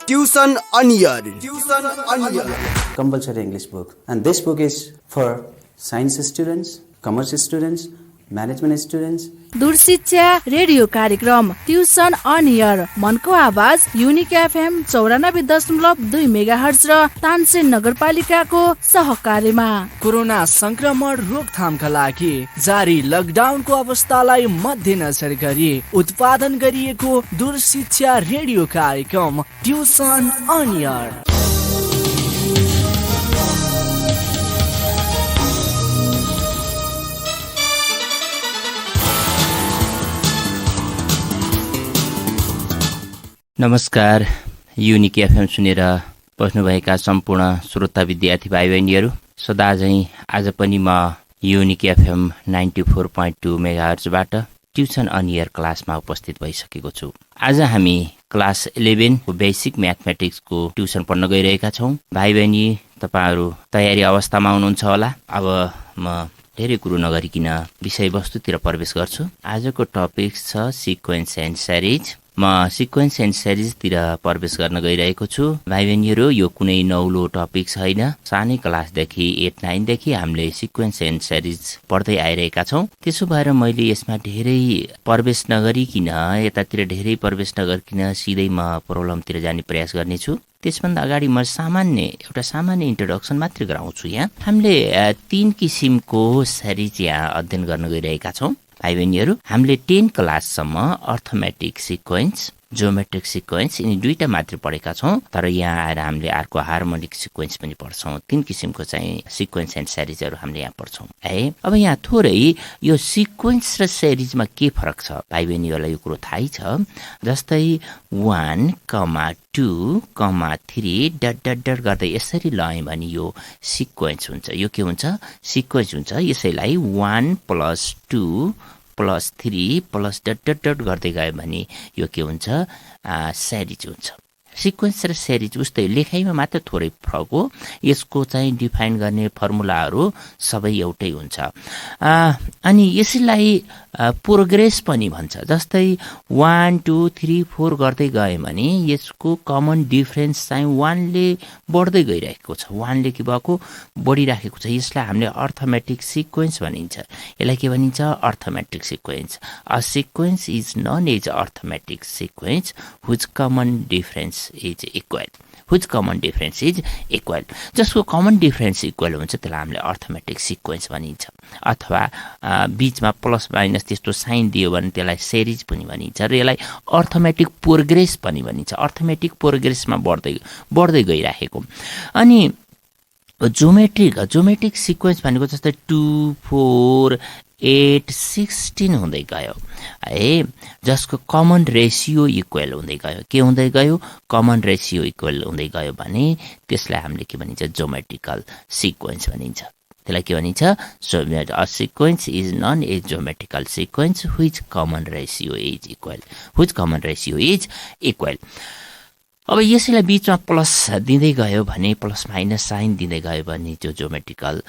Tuition Onion. Tuition Onion. Compulsory English book. And this book is for science students, commerce students, management students. दूरशिक्षा radio कार्यक्रम tuition on air मनको आवाज unique FM 94.2 megahertz र तानसेन नगरपालिकाको सहकार्यमा corona संक्रमण रोकथामका लागि जारी लकडाउनको अवस्थालाई मध्यनजर गरी उत्पादन गरिएको दूरशिक्षा रेडियो कार्यक्रम ट्युसन अन एयर। नमस्कार, युनिक एफएम सुनेर बस्नुभएका सम्पूर्ण श्रोता विद्यार्थी भाइ बहिनीहरू, सदा झैं आज पनि म युनिक एफएम 94.2 मेगाहर्जबाट ट्युसन अन एयर क्लासमा उपस्थित भइसकेको छु। आज हामी क्लास 11 को बेसिक म्याथमेटिक्सको ट्युसन पढ्न गइरहेका छौं। भाइ बहिनी तपाईहरु तयारी अवस्थामा हुनुहुन्छ होला। अब म धेरै कुरो नगरिकिन विषयवस्तुतिर प्रवेश गर्छु। आजको टपिक छ सिक्वेन्स एन्ड सिरिज। म सिक्वेन्स एन्ड सिरिजतिर प्रवेश गर्न गइरहेको छु। भाइ बहिनीहरू, यो कुनै नौलो टपिक छैन। सानै क्लासदेखि 8-9 देखि हामीले सिक्वेन्स एन्ड सिरिज पढ्दै आइरहेका छौं। त्यसो भएर मैले यसमा धेरै प्रवेश नगरिकिन, यतातिर धेरै प्रवेश नगरिकिन सिधै म प्रब्लमतिर जाने प्रयास गर्नेछु। त्यसभन्दा अगाडि म एउटा सामान्य इन्ट्रोडक्सन मात्र गराउँछु। यहाँ हामीले 3 किसिमको सिरिज यहाँ अध्ययन गर्न गइरहेका छौं। भाइ बहिनीहरू, हामीले 10 क्लाससम्म अर्थमेटिक सिक्वेन्स, ज्योमेट्रिक सिक्वेन्स यिनी दुईटा मात्र पढेका छौं। तर यहाँ आएर हामीले अर्को हार्मोनिक सिक्वेन्स पनि पढ्छौं। 3 किसिमको चाहिँ सिक्वेन्स एन्ड सिरिजहरू हामीले यहाँ पढ्छौं है। अब यहाँ थोरै यो सिक्वेन्स र सिरिजमा के फरक छ भाइ बहिनीहरूलाई यो कुरो थाहै छ। जस्तै 1, 2, 3 डट डट डट गर्दै यसरी लय भने यो सिक्वेन्स हुन्छ। यो के हुन्छ? सिक्वेन्स हुन्छ। यसैलाई 1 + 2 + 3 + डट डट डट गर्दै गयो भने यो के हुन्छ? सिरिज हुन्छ। सिक्वेन्स र सिरिज उस्तै लेखाइमा मात्र थोरै फरक हो। यसको चाहिँ डिफाइन गर्ने फर्मुलाहरू सबै एउटै हुन्छ। अनि यसलाई प्रोग्रेस पनि भन्छ। जस्तै 1, 2, 3, 4 गर्दै गयो भने यसको कमन डिफरेन्स चाहिँ 1 ले बढ्दै गइरहेको छ। 1 ले के भएको? बढिराखेको छ। यसलाई हामीले अर्थमेटिक सिक्वेन्स भनिन्छ। यसलाई के भनिन्छ? Arithmetic sequence. A sequence is known as arithmetic sequence which common difference is equal. Which common difference is equal. जसको कमन डिफरेन्स इक्वल हुन्छ त्यसलाई हामीले अर्थमेटिक सिक्वेन्स भनिन्छ। अथवा बीचमा प्लस माइनस त्यस्तो साइन दियो भने त्यसलाई सिरिज पनि भनिन्छ र यसलाई अर्थमेटिक प्रोग्रेस पनि भनिन्छ। अर्थमेटिक प्रोग्रेसमा बढ्दै गइराखेको। अनि ज्योमेट्रिक सिक्वेन्स भनेको जस्तै 2, 4, 8, 16 हुँदै गयो है, जसको कमन रेसियो इक्वल हुँदै गयो। के हुँदै गयो? कमन रेसियो इक्वल हुँदै गयो भने त्यसलाई हामीले के भनिन्छ? ज्योमेट्रिकल सिक्वेन्स भनिन्छ। त्यसलाई के भनिन्छ? A sequence is known a geometrical sequence which common ratio is equal. Which common ratio is equal. अब यसैलाई बीचमा प्लस दिँदै गयो भने, प्लस माइनस साइन दिँदै गयो भने त्यो ज्योमेट्रिकल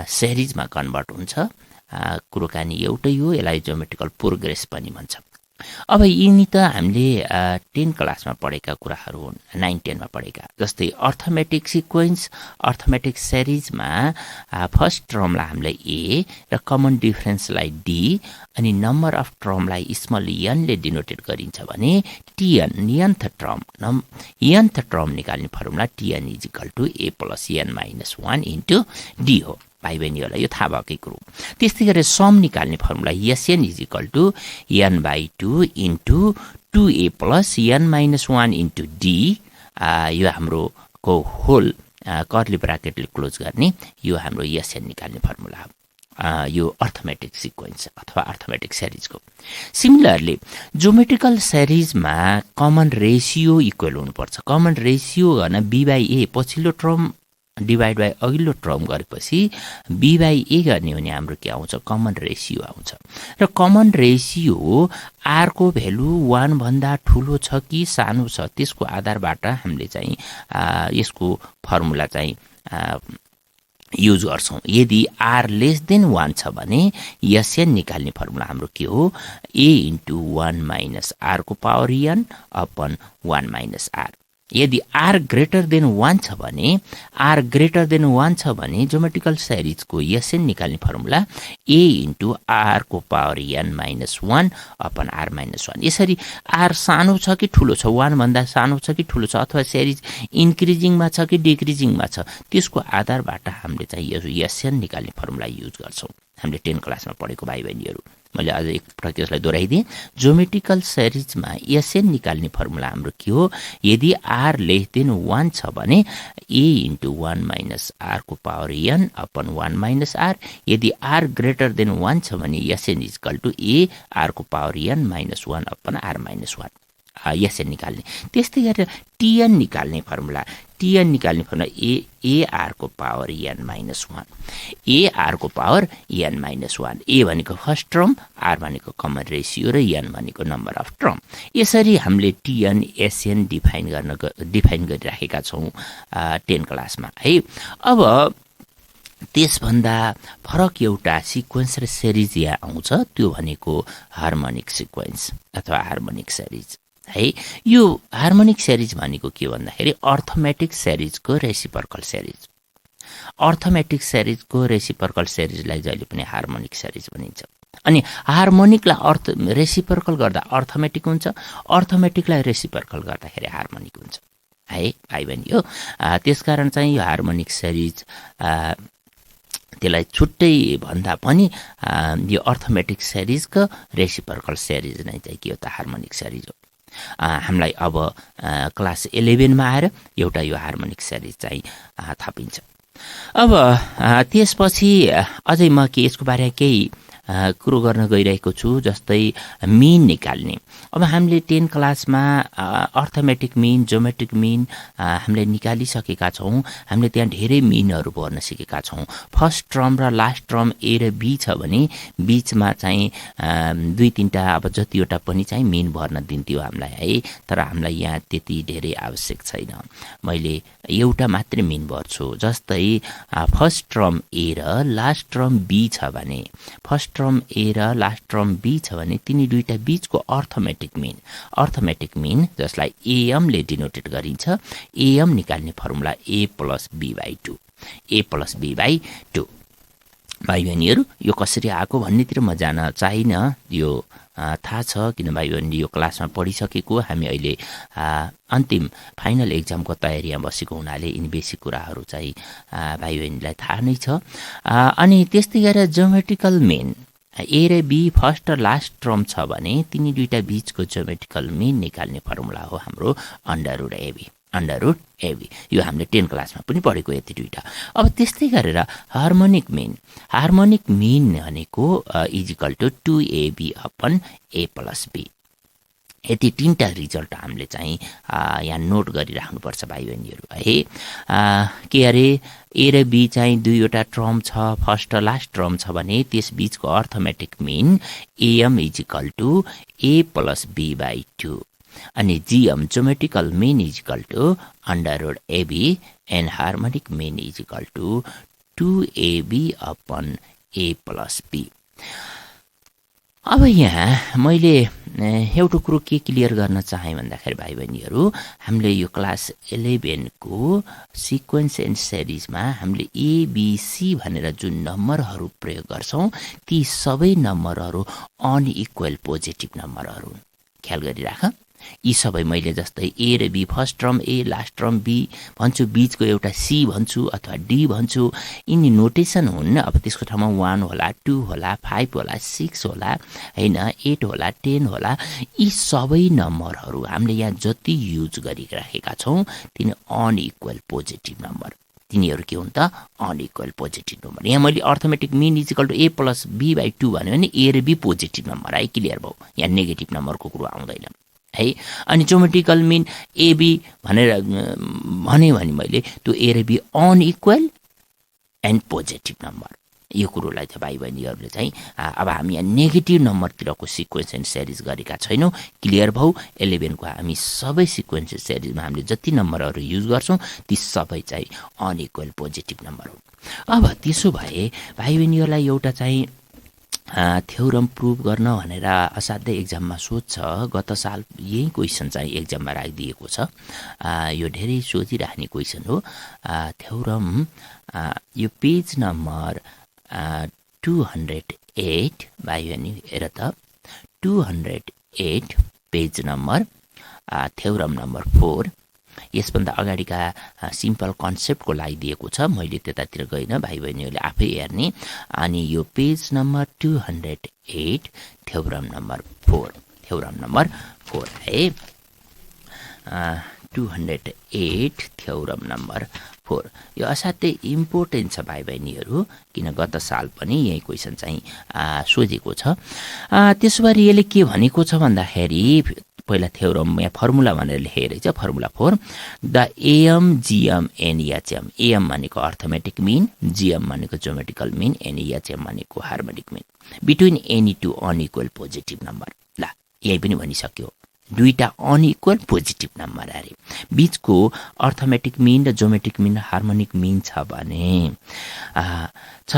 सिरिजमा कन्भर्ट हुन्छ। कुरोकानी एउटै हो। यसलाई ज्योमेट्रिकल प्रोग्रेस पनि भन्छ। अब यिनी त हामीले 10 क्लासमा पढेका कुराहरू हुन्, 9-10 मा पढेका। जस्तै अर्थमेटिक सिक्वेन्स, अर्थमेटिक सिरिजमा फर्स्ट टर्मलाई हामीले ए र कमन डिफरेन्सलाई डी अनि नम्बर अफ टर्मलाई स्मल n ले डिनोटेड गरिन्छ भने tn nth टर्म निकाल्ने formula tn = a + n - 1 * d हो। भाइ बहिनीहरूलाई यो थाहा भएकै कुरो। त्यस्तै गरेर सम निकाल्ने formula Sn = n/2 * 2a + n - 1 * d। यो हाम्रो को होल कर्ली ब्राकेटले क्लोज गर्ने यो हाम्रो Sn निकाल्ने फर्मुला हो। यो अर्थमेटिक सिक्वेन्स अथवा अर्थमेटिक सिरिजको। सिमिलरली ज्योमेट्रिकल सिरिजमा कमन रेसियो इक्वल हुनुपर्छ। कमन रेसियो गर्न b/a पछिल्लो टर्म डिभाइड बाई अघिल्लो टर्म गरेपछि b/a गर्ने हो भने हाम्रो के आउँछ? कमन रेसियो आउँछ। र कमन रेसियो r को भ्यालु 1 भन्दा ठुलो छ कि सानो छ त्यसको आधारबाट हामीले चाहिँ यसको फर्मुला चाहिँ युज गर्छौँ। यदि आर लेस देन 1 छ भने एसएन निकाल्ने फर्मुला हाम्रो के हो, ए इन्टु 1 माइनस आरको power n upon 1 minus r. यदि आर ग्रेटर देन 1 छ भने ज्योमेट्रिकल सिरिजको एसएन निकाल्ने फर्मुला ए इन्टु आरको power n minus 1 upon r minus 1। यसरी आर सानो छ कि ठुलो छ, 1 भन्दा सानो छ कि ठुलो छ, अथवा सिरिज इन्क्रिजिङमा छ कि डिक्रिजिङमा छ, त्यसको आधारबाट हामीले चाहिँ यो एसएन निकाल्ने फर्मुला युज गर्छौँ। हामीले 10 क्लासमा पढेको भाइ बहिनीहरू, मैले अझ एकपटक यसलाई दोहोऱ्याइदिएँ। ज्योमेट्रिकल सिरिजमा एसएन निकाल्ने फर्मुला हाम्रो के हो, यदि आर लेस देन 1 छ भने ए इन्टु 1 माइनस आरको power n upon 1 minus r. यदि आर ग्रेटर देन 1 छ भने एसएन इजकल टु ए आरको power n minus 1 upon r minus 1 Sn निकाल्ने। त्यस्तै गरेर टिएन निकाल्ने फर्मुला ए आरको पावर एन माइनस 1, ए आरको पावर एन माइनस 1। ए भनेको फर्स्ट टर्म, आर भनेको कमन रेसियो र एन भनेको नम्बर अफ टर्म। यसरी हामीले टिएन एसएन डिफाइन गरिराखेका छौँ 10 क्लासमा है। अब त्यसभन्दा फरक एउटा सिक्वेन्स र सिरिज यहाँ आउँछ, त्यो भनेको हार्मोनिक सिक्वेन्स अथवा हार्मोनिक सिरिज है। यो हार्मोनिक सिरिज भनेको के भन्दाखेरि अर्थमेटिक सिरिजको रेसिप्रोकल सिरिज। अर्थमेटिक सिरिजको रेसिप्रोकल सिरिजलाई जहिले पनि हार्मोनिक सिरिज भनिन्छ। अनि हार्मोनिकलाई रेसिप्रोकल गर्दा अर्थमेटिक हुन्छ, अर्थमेटिकलाई रेसिप्रोकल गर्दाखेरि हार्मोनिक हुन्छ है भाइ बहिनी हो। त्यसकारण चाहिँ यो हार्मोनिक सिरिज त्यसलाई छुट्टै भन्दा पनि यो अर्थमेटिक सिरिजको रेसिप्रोकल सिरिज नै चाहिँ के हो त हार्मोनिक सिरिज हो। हामीलाई अब क्लास 11 मा आएर एउटा यो हार्मोनिक सिरिज चाहिँ थपिन्छ। अब त्यसपछि अझै म के यसको बारेमा केही कुरो गर्न गइरहेको छु, जस्तै मिन निकाल्ने। अब हामीले 10 क्लासमा अर्थमेटिक मिन, ज्योमेट्रिक मिन हामीले निकालिसकेका छौँ। हामीले त्यहाँ धेरै मिनहरू भर्न सिकेका छौँ। फर्स्ट टर्म र लास्ट टर्म ए र बी छ भने बीचमा चाहिँ 2-3टा अब जतिवटा पनि चाहिँ मिन भर्न दिन्थ्यो हामीलाई है। तर हामीलाई यहाँ त्यति धेरै आवश्यक छैन, मैले एउटा मात्रै मिन भर्छु। जस्तै फर्स्ट टर्म ए र लास्ट टर्म बी छ भने, फर्स्ट टर्म ए र लास्ट टर्म बी छ भने तिनी दुईटा बीचको अर्थमेटिक मिन जसलाई एएम ले डिनोटेट गरिन्छ। एएम निकाल्ने formula a plus b by 2, a plus b by 2। भाइ बहिनीहरू यो कसरी आएको भन्नेतिर म जान चाहिनँ, यो थाहा छ किन भाइ बहिनी यो क्लासमा पढिसकेको। हामी अहिले अन्तिम फाइनल एक्जामको तयारीमा बसेको हुनाले यिनी बेसिक कुराहरू चाहिँ भाइ बहिनीलाई थाहा नै छ। अनि त्यस्तै गरेर ज्योमेट्रिकल मिन ए र बी फर्स्ट र लास्ट टर्म छ भने तिनी दुईटा बीचको ज्योमेट्रिकल मिन निकाल्ने फर्मुला हो हाम्रो अन्डर रुट एबी। यो हामीले 10 क्लासमा पनि पढेको यति दुईटा। अब त्यस्तै गरेर हार्मोनिक मिन भनेको equal to 2ab upon a plus b। यति 3टा रिजल्ट हामीले चाहिँ यहाँ नोट गरिराख्नुपर्छ भाइ बहिनीहरू है। के अरे ए र बी चाहिँ दुईवटा टर्म छ, फर्स्ट र लास्ट टर्म छ भने त्यस बीचको arithmetic mean AM equal to a plus b by 2। अनि GM geometrical mean equal to under root AB and harmonic mean equal to 2ab upon a plus b। अब यहाँ मैले एउटा कुरो के क्लियर गर्न चाहे भन्दाखेरि भाइ बहिनीहरू, हामीले यो क्लास 11 को सिक्वेन्स एन्ड सिरिजमा हामीले एबीसी भनेर जुन नम्बरहरू प्रयोग गर्छौं ती सबै नम्बरहरू अनइक्वल पोजिटिभ नम्बरहरू। ख्याल गरिराख, यी सबै मैले जस्तै ए र b, first term a last term b भन्छु, बीचको एउटा सी भन्छु अथवा डी भन्छु, यिनी नोटेसन हुन्न। अब त्यसको ठाउँमा 1 होला, 2 होला, 5 होला, 6 होला हैन, 8 होला, 10 होला, यी सबै नम्बरहरू हामीले यहाँ जति युज गरिराखेका छौं तिनी अनइक्वल पोजिटिभ नम्बर। तिनीहरू के हुन् त अनइक्वल पोजिटिभ नम्बर। यहाँ मैले arithmetic mean equal to a plus b by 2 भन्यो भने a र b पोजिटिभ नम्बर है, क्लियर भयो। यहाँ नेगेटिभ नम्बरको कुरो आउँदैन है। अनि ज्योमेट्रिकल मिन एबी भनेर भने मैले त्यो ए र b unequal and positive number, यो कुरोलाई चाहिँ भाइ बहिनीहरूले चाहिँ अब हामी यहाँ नेगेटिभ नम्बरतिरको सिक्वेन्स एन्ड सिरिज गरेका छैनौँ। क्लियर भयो। 11 को हामी सबै सिक्वेन्स एन्ड सिरिजमा हामीले जति नम्बरहरू युज गर्छौँ ती सबै चाहिँ अनइक्वल पोजिटिभ नम्बर हो। अब त्यसो भए भाइ बहिनीहरूलाई एउटा चाहिँ थ्योरम प्रुभ गर्न भनेर असाध्यै एक्जाममा सोध्छ। गत साल यही क्वेसन चाहिँ एक्जाममा राखिदिएको छ। यो धेरै सोधिराख्ने क्वेसन हो। थ्योरम यो पेज नम्बर 208 भाइ बहिनी हेर त 208 पेज नम्बर थ्योरम नम्बर 4। यसभन्दा अगाडिका सिम्पल कन्सेप्टको लागि दिएको छ। मैले त्यतातिर गइनँ, भाइ बहिनीहरूले आफै हेर्ने। अनि यो पेज नम्बर 208 थ्योरम नम्बर 4 है। 208 थ्योरम नम्बर 4 यो असाध्यै इम्पोर्टेन्ट छ भाइ बहिनीहरू, किन गत साल पनि यही क्वेसन चाहिँ सोधेको छ। त्यसो भए यसले के भनेको छ भन्दाखेरि पहिला थ्योरम यहाँ फर्मुला भनेर लेखेको छ। Formula 4 the AM GM and HM. AM भनेको अर्थमेटिक मिन, जिएम भनेको ज्योमेट्रिकल मिन, एनएचएम भनेको harmonic mean between any two unequal positive number. ल यही पनि भनिसक्यो, दुईटा अनइक्वल पोजिटिभ नम्बर अरे बीचको अर्थमेटिक मिन र ज्योमेट्रिक मिन हार्मोनिक मिन छ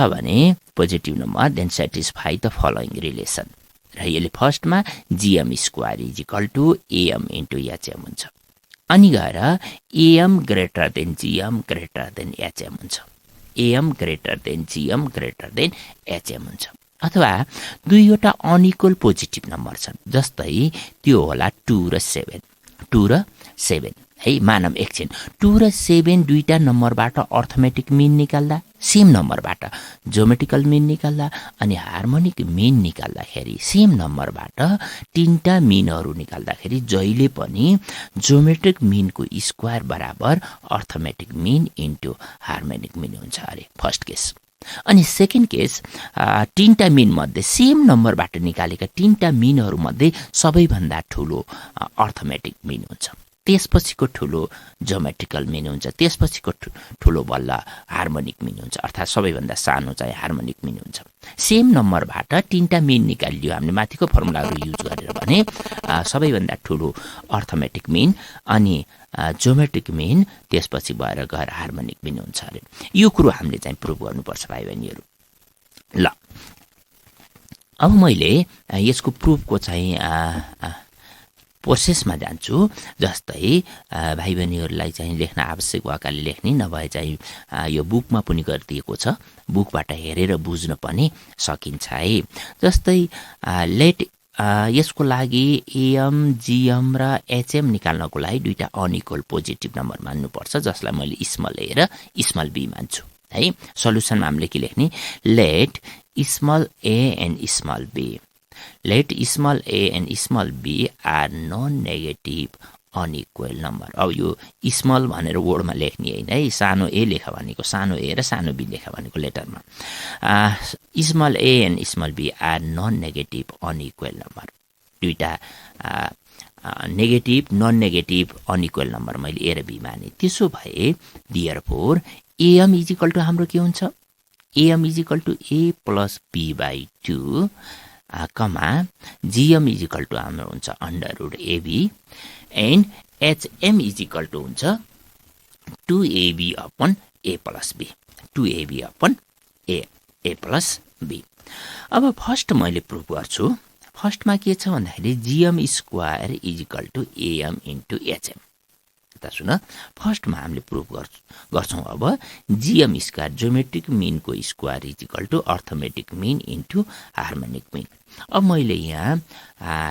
भने positive number then satisfy the following relation. र यसले फर्स्टमा GM square is equal to AM into HM हुन्छ। अनि गएर AM greater than GM greater than HM हुन्छ। AM greater than GM greater than HM हुन्छ। अथवा दुईवटा अनइक्वल पोजिटिभ नम्बर छन्, जस्तै त्यो होला 2 र 7 है। मानव एकछिन 2 र 7 दुईटा नम्बरबाट अर्थमेटिक मिन निकाल्दा, सेम नम्बरबाट ज्योमेट्रिकल मिन निकाल्दा अनि हार्मोनिक मिन निकाल्दाखेरि सेम नम्बरबाट तीनटा मिनहरू निकाल्दाखेरि जहिले पनि ज्योमेट्रिक मिनको स्क्वायर बराबर arithmetic mean into harmonic mean हुन्छ अरे फर्स्ट केस। अनि सेकेन्ड केस तीनटा मिन मध्ये सेम नम्बरबाट निकालेका तीनटा मिनहरू मध्ये सबैभन्दा ठुलो अर्थमेटिक मिन हुन्छ, त्यसपछिको ठुलो ज्योमेट्रिकल मिन हुन्छ, त्यसपछिको ठुलो बल्ल हार्मोनिक मिन हुन्छ, अर्थात् सबैभन्दा सानो चाहिँ हार्मोनिक मिन हुन्छ। सेम नम्बरबाट तीनटा मिन निकालियो हामीले माथिको फर्मुलाहरू युज गरेर भने सबैभन्दा ठुलो अर्थमेटिक मिन अनि ज्योमेट्रिक मिन त्यसपछि भएर गएर हार्मोनिक मिन हुन्छ अरे। यो कुरो हामीले चाहिँ प्रुभ गर्नुपर्छ भाइ बहिनीहरू। ल अब मैले यसको प्रुफको चाहिँ प्रोसेसमा जान्छु। जस्तै भाइ बहिनीहरूलाई चाहिँ लेख्न आवश्यक भएकाले लेख्ने, नभए चाहिँ यो बुकमा पनि गरिदिएको छ, बुकबाट हेरेर बुझ्न पनि सकिन्छ है। जस्तै लेट यसको लागि एएम जिएम र एचएम निकाल्नको लागि दुईटा अनइक्वल पोजिटिभ नम्बर मान्नुपर्छ, जसलाई मैले स्मल ए र स्मल बी मान्छु है। सल्युसनमा हामीले के लेख्ने, let small a and small b, let small a and small b are non-negative unequal number। अब यो स्मल भनेर वर्डमा लेख्ने होइन है, सानो ए लेख भनेको सानो ए र सानो बी लेख भनेको लेटरमा। Small a and small b are non negative unequal number. दुईटा negative non negative unequal number मैले ए र बी माने। त्यसो भए therefore AM is equal to हाम्रो के हुन्छ, AM is equal to A plus b by 2 comma GM is equal to हाम्रो हुन्छ under root AB and HM is equal to हुन्छ 2ab upon A plus b, 2ab upon A plus be. अब first मैले prove गर्छु। फर्स्टमा के छ भन्दाखेरि GM square is equal to AM into HM. त सुन, फर्स्टमा हामीले प्रुभ गर्छौँ। अब जिएम स्क्वायर ज्योमेट्रिक मिनको square is equal to arithmetic mean into harmonic mean. अब मैले यहाँ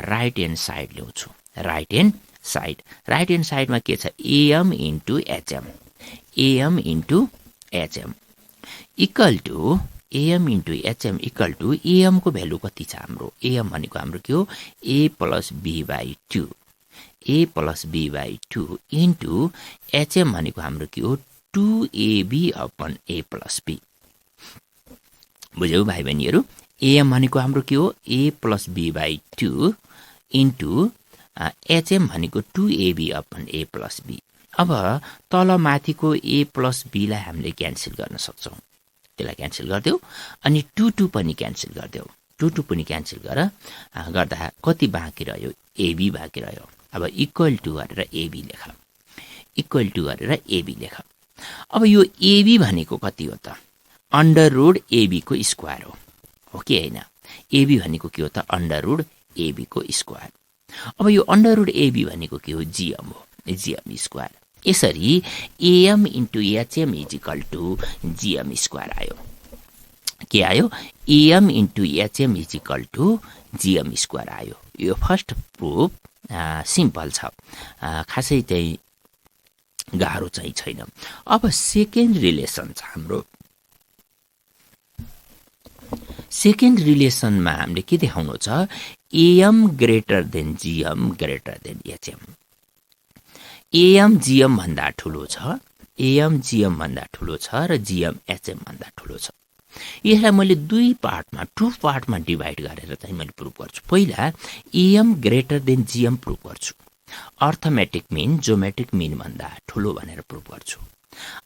राइट ह्यान्ड साइड ल्याउँछु। राइट ह्यान्ड साइडमा के छ, AM into HM, AM into HM equal to AM into HM equal to AM को value कति छ हाम्रो, एएम भनेको हाम्रो के हो, a plus b by 2, a plus b by 2 into HM भनेको हाम्रो के हो 2ab upon A plus be. बुझ्यौ भाइ बहिनीहरू, एएम भनेको हाम्रो के हो a plus b by 2 into HM भनेको 2ab upon A plus be. अब तल माथिको ए प्लस बीलाई हामीले क्यान्सल गर्न सक्छौँ, त्यसलाई क्यान्सल गरिदेऊ अनि 2 पनि क्यान्सल गरिदेऊ, 2 पनि क्यान्सल गर्दा कति बाँकी रह्यो, एबी बाँकी रह्यो। अब इक्वल टु गरेर एबी लेख, इक्वल टु गरेर एबी लेख। अब यो एबी भनेको कति हो त, अन्डर रुट एबी को स्क्वायर हो कि होइन? एबी भनेको के हो त? अन्डर रुट एबी को स्क्वायर। अब यो अन्डर रुट एबी भनेको के हो? जिएम हो, जिएम स्क्वायर। यसरी AM into HM is equal to GM square आयो। के आयो? AM into HM is equal to GM square आयो। यो फर्स्ट प्रुफ सिम्पल छ, खासै चाहिँ गाह्रो चाहिँ छैन। अब सेकेन्ड रिलेसन छ हाम्रो। सेकेन्ड रिलेसनमा हामीले के देखाउनु छ? AM greater than GM greater than HM. A.m. GM भन्दा ठुलो छ, एएम जिएम भन्दा ठुलो छ र जिएम एचएम भन्दा ठुलो छ। यसलाई मैले दुई पार्टमा, टु पार्टमा डिभाइड गरेर चाहिँ मैले प्रुफ गर्छु। पहिला a.m. greater than GM proof गर्छु, अर्थमेटिक मिन जोमेट्रिक मिन भन्दा ठुलो भनेर प्रुफ गर्छु।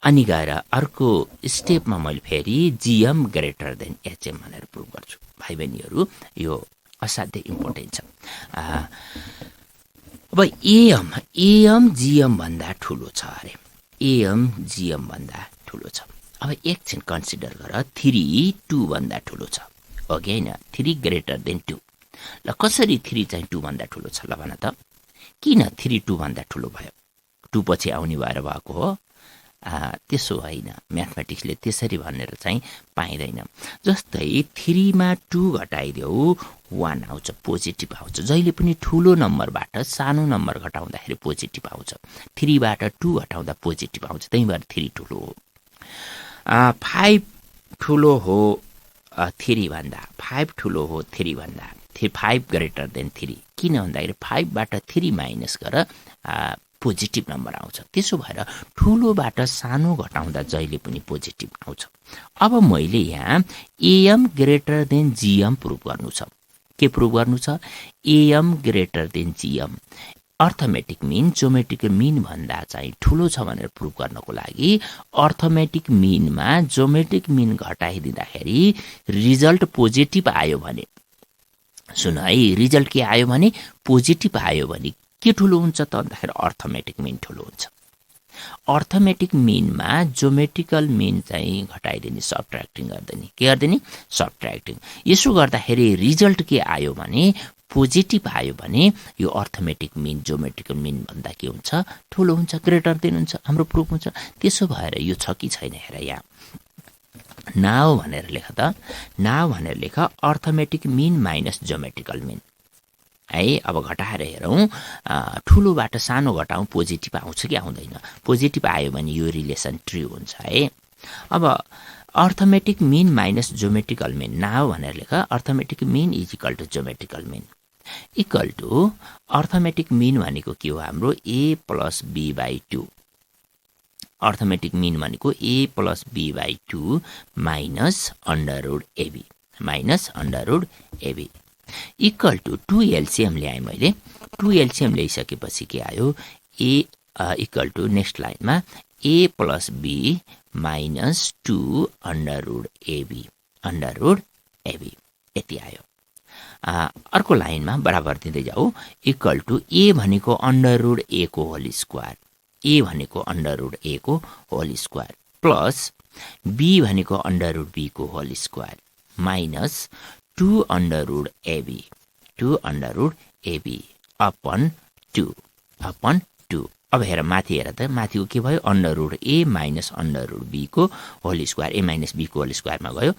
अनि गएर अर्को स्टेपमा मैले फेरि जिएम ग्रेटर देन एचएम भनेर प्रुफ गर्छु। भाइ बहिनीहरू, यो असाध्यै इम्पोर्टेन्ट छ। अब एएम जिएम भन्दा ठुलो छ अरे, एएम जिएम भन्दा ठुलो छ। अब एकछिन कन्सिडर गर, 3 2 भन्दा ठुलो छ हो कि होइन? 3 ग्रेटर देन 2। ल कसरी 3 चाहिँ 2 भन्दा ठुलो छ? ल भन त, किन 3 2 भन्दा ठुलो भयो? 2 पछि आउने भएर भएको हो? त्यसो होइन, म्याथमेटिक्सले त्यसरी भनेर चाहिँ पाइँदैन। जस्तै 3 मा 2 घटाइदेऊ 1 आउँछ, पोजिटिभ आउँछ। जहिले पनि ठुलो नम्बरबाट सानो नम्बर घटाउँदाखेरि पोजिटिभ आउँछ। 3 बाट 2 घटाउँदा पोजिटिभ आउँछ, त्यही भएर 3 ठुलो हो। 5 ठुलो हो 3 भन्दा, 5 ठुलो हो 3 भन्दा, 5 ग्रेटर देन 3। किन भन्दाखेरि 5 बाट 3 माइनस गर पोजिटिभ नम्बर आउँछ। त्यसो भएर ठुलोबाट सानो घटाउँदा जहिले पनि पोजिटिभ आउँछ। अब मैले यहाँ AM greater than GM proof गर्नु छ। के प्रुफ गर्नु छ? AM greater than GM, arithmetic mean geometric mean भन्दा चाहिँ ठुलो छ भनेर प्रुफ गर्नको लागि अर्थमेटिक मिनमा जोमेट्रिक मिन घटाइदिँदाखेरि रिजल्ट पोजिटिभ आयो भने, सुन है, रिजल्ट के आयो भने पोजिटिभ आयो भने के ठुलो हुन्छ त भन्दाखेरि अर्थमेटिक मिन ठुलो हुन्छ। अर्थमेटिक मिनमा जोमेट्रिकल मिन चाहिँ घटाइदिने, सबट्र्याक्टिङ गर्दिने। के गर्दिने? सबट्र्याक्टिङ। यसो गर्दाखेरि रिजल्ट के आयो भने पोजिटिभ आयो भने यो अर्थमेटिक मिन जोमेट्रिकल मिन भन्दा के हुन्छ? ठुलो हुन्छ, ग्रेटर देन हुन्छ, हाम्रो प्रुफ हुन्छ। त्यसो भएर यो छ कि छैन हेर यहाँ। नाउ भनेर लेख त, नाउ भनेर लेख arithmetic mean minus geometrical mean है। अब घटाएर हेरौँ, ठुलोबाट सानो घटाउँ, पोजिटिभ आउँछ कि आउँदैन? पोजिटिभ आयो भने यो रिलेसन ट्रु हुन्छ है। अब arithmetic mean minus geometrical mean, now भनेर लेख arithmetic mean is equal to geometrical mean equal to arithmetic mean भनेको के हो हाम्रो? a plus b by 2। Arithmetic mean भनेको a plus b by 2 minus under root AB, minus under root AB equal to 2 LCM ल्याएँ मैले। 2 LCM ल्याइसकेपछि के आयो? a इक्वल टु नेक्स्ट लाइनमा a plus b minus 2 under root AB, under root AB, यति आयो। अर्को लाइनमा बराबर दिँदै जाऊ, इक्वल टु a भनेको अन्डर रुट a को होल स्क्वायर, a भनेको अन्डर रुट a को होल स्क्वायर प्लस b भनेको अन्डर रुट b को whole square minus 2 under root AB, 2 under root AB upon 2। अब हेर माथि हेर त, माथिको के भयो? Under root a minus under root b को whole square, a minus b को होल स्क्वायरमा गयो।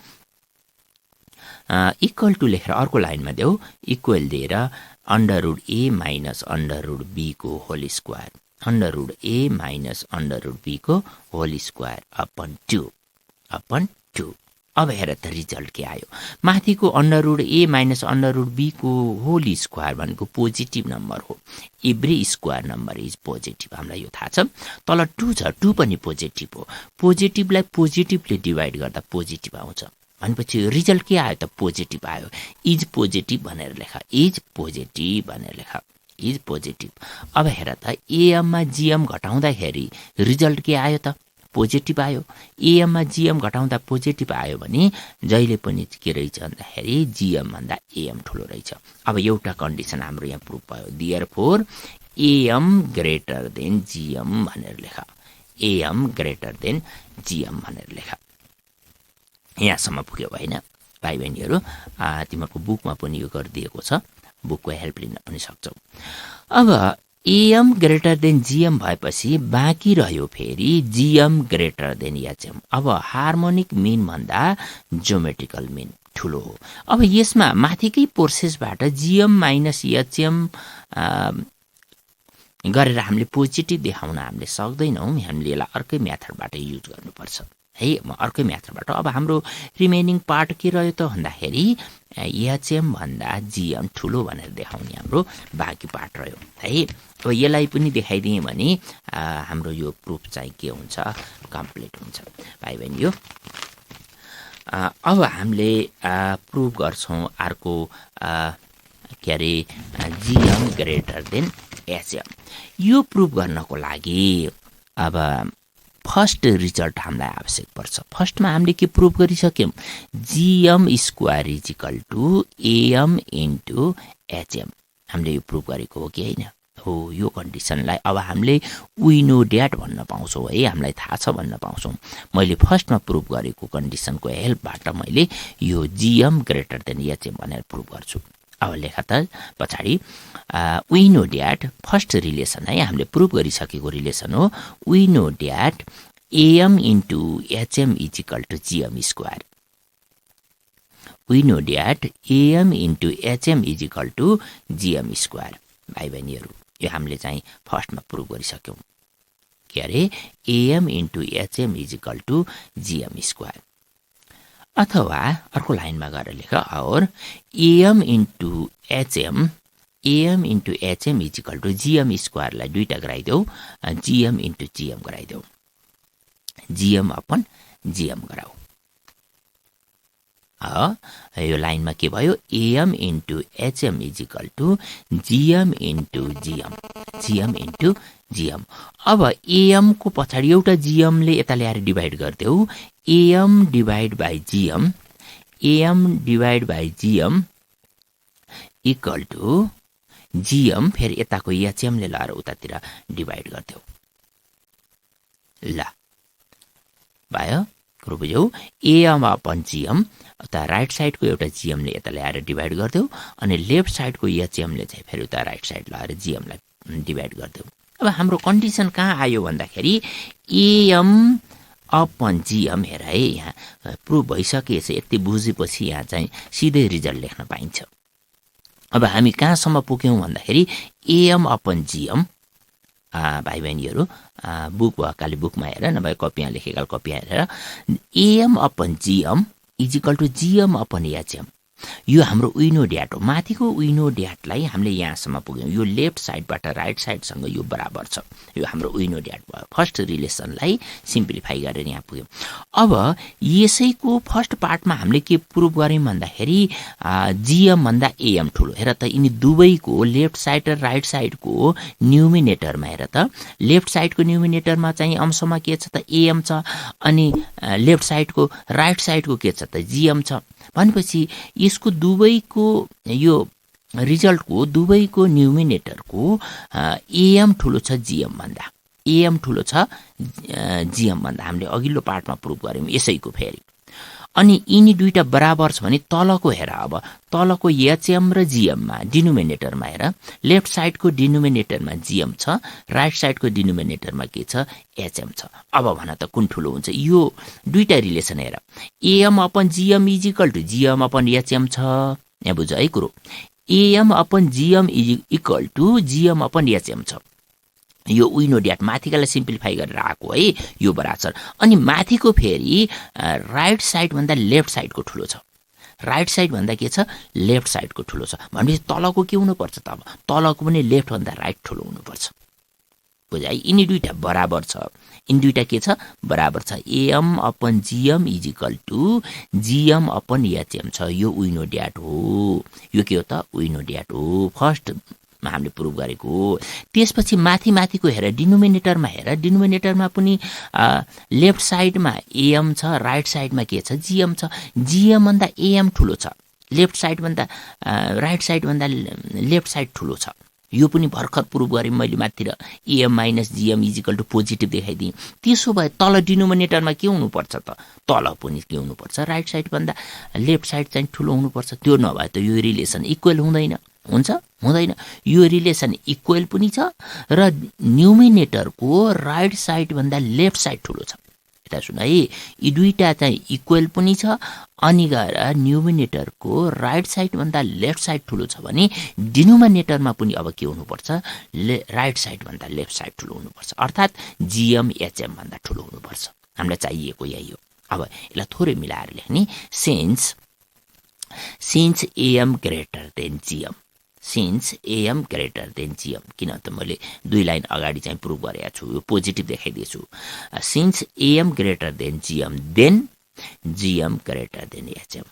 इक्वल टु लेखेर अर्को लाइनमा देऊ, इक्वल दिएर under root a minus under root b को whole square, under root a minus under root b को होल स्क्वायर अपन 2। अब हेर त रिजल्ट के आयो? माथिको under root a minus under root b को होल स्क्वायर भनेको पोजिटिभ नम्बर हो। Every square number is positive, हामीलाई यो थाहा छ। तल 2 छ, 2 पनि पोजिटिभ हो। पोजिटिभलाई पोजिटिभले डिभाइड गर्दा पोजिटिभ आउँछ भनेपछि रिजल्ट के आयो त? पोजिटिभ आयो। इज पोजिटिभ भनेर लेख, इज पोजिटिभ भनेर लेख, इज पोजिटिभ। अब हेर त, एएममा जिएम घटाउँदाखेरि रिजल्ट के आयो त? पोजिटिभ आयो। एएममा जिएम घटाउँदा पोजिटिभ आयो भने जहिले पनि के रहेछ भन्दाखेरि जिएम भन्दा एएम ठुलो रहेछ। अब एउटा कन्डिसन हाम्रो यहाँ प्रुफ भयो, therefore a.m. greater than GM भनेर लेख, एएम ग्रेटर देन जिएम भनेर लेख। यहाँसम्म पुग्यो होइन भाइ बहिनीहरू तिमीहरूको बुकमा पनि यो गरिदिएको छ बुकको हेल्प लिन पनि सक्छौ अब एएम ग्रेटर देन जीएम भएपछि बाँकी रह्यो फेरि जीएम ग्रेटर देन एचएम अब हार्मोनिक मिन भन्दा ज्योमेट्रिकल मिन ठुलो हो अब यसमा माथिकै प्रोसेसबाट जीएम माइनस एचएम गरेर हामीले पोजिटिभ देखाउन हामीले सक्दैनौँ हामीले यसलाई अर्कै मेथडबाट युज गर्नुपर्छ है अर्कै मेथडबाट अब हाम्रो रिमेनिङ पार्ट के रह्यो त भन्दाखेरि एचएम भन्दा जीएम ठुलो भनेर देखाउने हाम्रो बाँकी पार्ट रह्यो है अब यसलाई पनि देखाइदिएँ भने हाम्रो यो प्रुफ चाहिँ के हुन्छ कम्प्लिट हुन्छ भाइ बहिनी यो अब हामीले प्रुफ गर्छौँ अर्को के अरे जीएम ग्रेटर देन एचएम यो प्रुफ गर्नको लागि अब फर्स्ट रिजल्ट हामीलाई आवश्यक पर्छ फर्स्टमा हामीले के प्रुफ गरिसक्यौँ GM square is equal to AM into HM हामीले यो प्रुफ गरेको हो कि होइन हो यो कन्डिसनलाई अब हामीले वी नो ड्याट भन्न पाउँछौँ है हामीलाई थाहा छ भन्न पाउँछौँ मैले फर्स्टमा प्रुफ गरेको कन्डिसनको हेल्पबाट मैले यो जीएम ग्रेटर देन एचएम भनेर प्रुफ गर्छु अब लेखा त पछाडि we know that first relation है हामीले प्रुफ गरिसकेको रिलेसन हो we know that AM into HM is equal to GM square we know that AM into HM is equal to GM square भाइ बहिनीहरू यो हामीले चाहिँ फर्स्टमा प्रुफ गरिसक्यौँ के अरे AM into HM is equal to GM square अथवा अर्को लाइनमा गएर लेख और AM into HM is equal to GM स्क्वायरलाई दुईटा गराइदेऊ जीएम इन्टु जीएम गराइदेऊ जीएम अपन जीएम गराऊ यो लाइनमा के भयो AM into HM is equal to GM into GM into GM अब एएम को पछाडि एउटा जीएमले यता ल्याएर डिभाइड गरिदेऊ AM divide by GM equal to GM फेरि यताको एचएमले ल्याएर उतातिर डिभाइड गरिदेऊ ल भयो कुरो बुझ्यौ एएम अपन जीएम उता राइट साइडको एउटा जीएमले यता ल्याएर डिभाइड गरिदेऊ अनि लेफ्ट साइडको एचएमले चाहिँ फेरि उता राइट साइड ल्याएर जीएमलाई डिभाइड गरिदेऊ अब हाम्रो कन्डिसन कहाँ आयो भन्दाखेरि एएम अपन जीएम हेर है यहाँ प्रुभ भइसकेछ यति बुझेपछि यहाँ चाहिँ सिधै रिजल्ट लेख्न पाइन्छ अब हामी कहाँसम्म पुग्यौँ भन्दाखेरि एएम अपन जीएम भाइ बहिनीहरू बुक भएकाले बुकमा हेर नभए कपीमा लेखेका कपीमा हेरेर AM upon GM is equal to GM upon HM यो हाम्रो विनो ड्याट हो माथिको विनो ड्याटलाई हामीले यहाँसम्म पुग्यौँ यो लेफ्ट साइडबाट राइट साइडसँग यो बराबर छ यो हाम्रो विनो ड्याट भयो फर्स्ट रिलेसनलाई सिम्प्लिफाई गरेर यहाँ पुग्यौँ अब यसैको फर्स्ट पार्टमा हामीले के प्रुभ गर्यौँ भन्दाखेरि जीएम भन्दा एएम ठुलो हेर त यिनी दुवैको लेफ्ट साइड र राइट साइडको न्युमिनेटरमा हेर त लेफ्ट साइडको न्युमिनेटरमा चाहिँ अंशमा के छ त एएम छ अनि लेफ्ट साइडको राइट साइडको के छ त जीएम छ भनेपछि यसको दुवैको यो रिजल्टको दुवैको न्युमिनेटरको एएम ठुलो छ जीएम भन्दा एएम ठुलो छ जीएम भन्दा हामीले अघिल्लो पार्टमा प्रुभ गर्यौँ यसैको फेरि अनि यिनी दुईटा बराबर छ भने तलको हेर अब तलको एचएम र जीएममा डिनोमिनेटरमा हेर लेफ्ट साइडको डिनोमिनेटरमा जीएम छ राइट साइडको डिनोमिनेटरमा के छ एचएम छ अब भन त कुन ठुलो हुन्छ यो दुईटा रिलेसन हेर AM upon GM is equal to GM upon HM छ यहाँ बुझ है कुरो AM upon GM is equal to GM upon HM छ यो विनो ड्याट माथिकालाई सिम्प्लिफाई गरेर आएको है यो बराबर अनि माथिको फेरि राइट साइड भन्दा लेफ्ट साइडको ठुलो छ राइट साइड भन्दा के छ लेफ्ट साइडको ठुलो छ भनेपछि तलको के हुनुपर्छ त अब तलको पनि लेफ्ट भन्दा राइट ठुलो हुनुपर्छ बुझाइ यिनी दुईटा बराबर छ यिनी दुईटा के छ बराबर छ AM upon GM is equal to GM upon HM छ यो विनो ड्याट हो यो के हो त विनो ड्याट हो फर्स्ट हामीले प्रुभ गरेको त्यसपछि माथिको हेर डिनोमिनेटरमा डिनोमिनेटरमा पनि लेफ्ट साइडमा एएम छ राइट साइडमा के छ जीएम छ जीएम भन्दा एएम ठुलो छ लेफ्ट साइड भन्दा राइट साइड भन्दा लेफ्ट साइड ठुलो छ यो पनि भर्खर प्रुभ गरेँ मैले माथितिर AM minus GM is equal to positive देखाइदिएँ। त्यसो भए तल डिनोमिनेटरमा के हुनुपर्छ त? तल पनि के हुनुपर्छ? राइट साइडभन्दा लेफ्ट साइड चाहिँ ठुलो हुनुपर्छ। त्यो नभए त यो रिलेसन इक्वल हुँदैन। हुन्छ? हुँदैन। यो रिलेसन इक्वल पनि छ र न्युमिनेटरको राइट साइडभन्दा लेफ्ट साइड ठुलो छ। यता सुन है, यी दुईटा चाहिँ इक्वल पनि छ अनि गएर न्युमिनेटरको राइट साइडभन्दा लेफ्ट साइड ठुलो छ भने डिनोमिनेटरमा पनि अब के हुनुपर्छ? राइट साइडभन्दा लेफ्ट साइड ठुलो हुनुपर्छ। अर्थात् जिएम एचएम भन्दा ठुलो हुनुपर्छ। हामीलाई चाहिएको यही हो। अब यसलाई थोरै मिलाएर लेख्ने, since AM greater than GM, since AM greater than GM. किन त मैले 2 लाइन अगाडि चाहिँ प्रुभ गरेको छु, यो पोजिटिभ देखाइदिएछु। Since AM greater than GM then GM greater than HM,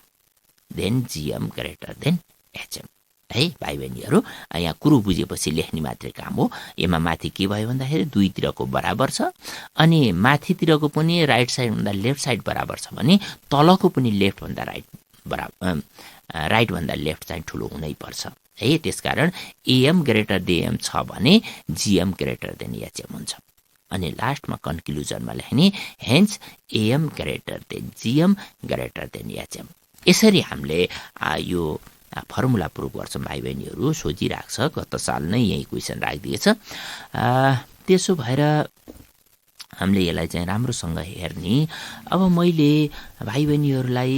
then GM greater than HM. है भाइ बहिनीहरू, यहाँ कुरो बुझेपछि लेख्ने मात्रै काम हो। यसमा माथि के भयो भन्दाखेरि दुईतिरको बराबर छ अनि माथितिरको पनि राइट साइडभन्दा लेफ्ट साइड बराबर छ भने तलको पनि लेफ्टभन्दा राइट बराबर राइटभन्दा लेफ्ट चाहिँ ठुलो हुनैपर्छ है। त्यसकारण एएम ग्रेटर देन छ भने जिएम ग्रेटर देन एचएम हुन्छ। अनि लास्टमा कन्क्लुजनमा लेख्ने hence AM greater than GM greater than HM. यसरी हामीले यो फर्मुला प्रुभ गर्छौँ भाइ बहिनीहरू। सोचिराख्छ, गत साल नै यही क्वेसन राखिदिएछ। त्यसो भएर हामीले यसलाई चाहिँ राम्रोसँग हेर्ने। अब मैले भाइ बहिनीहरूलाई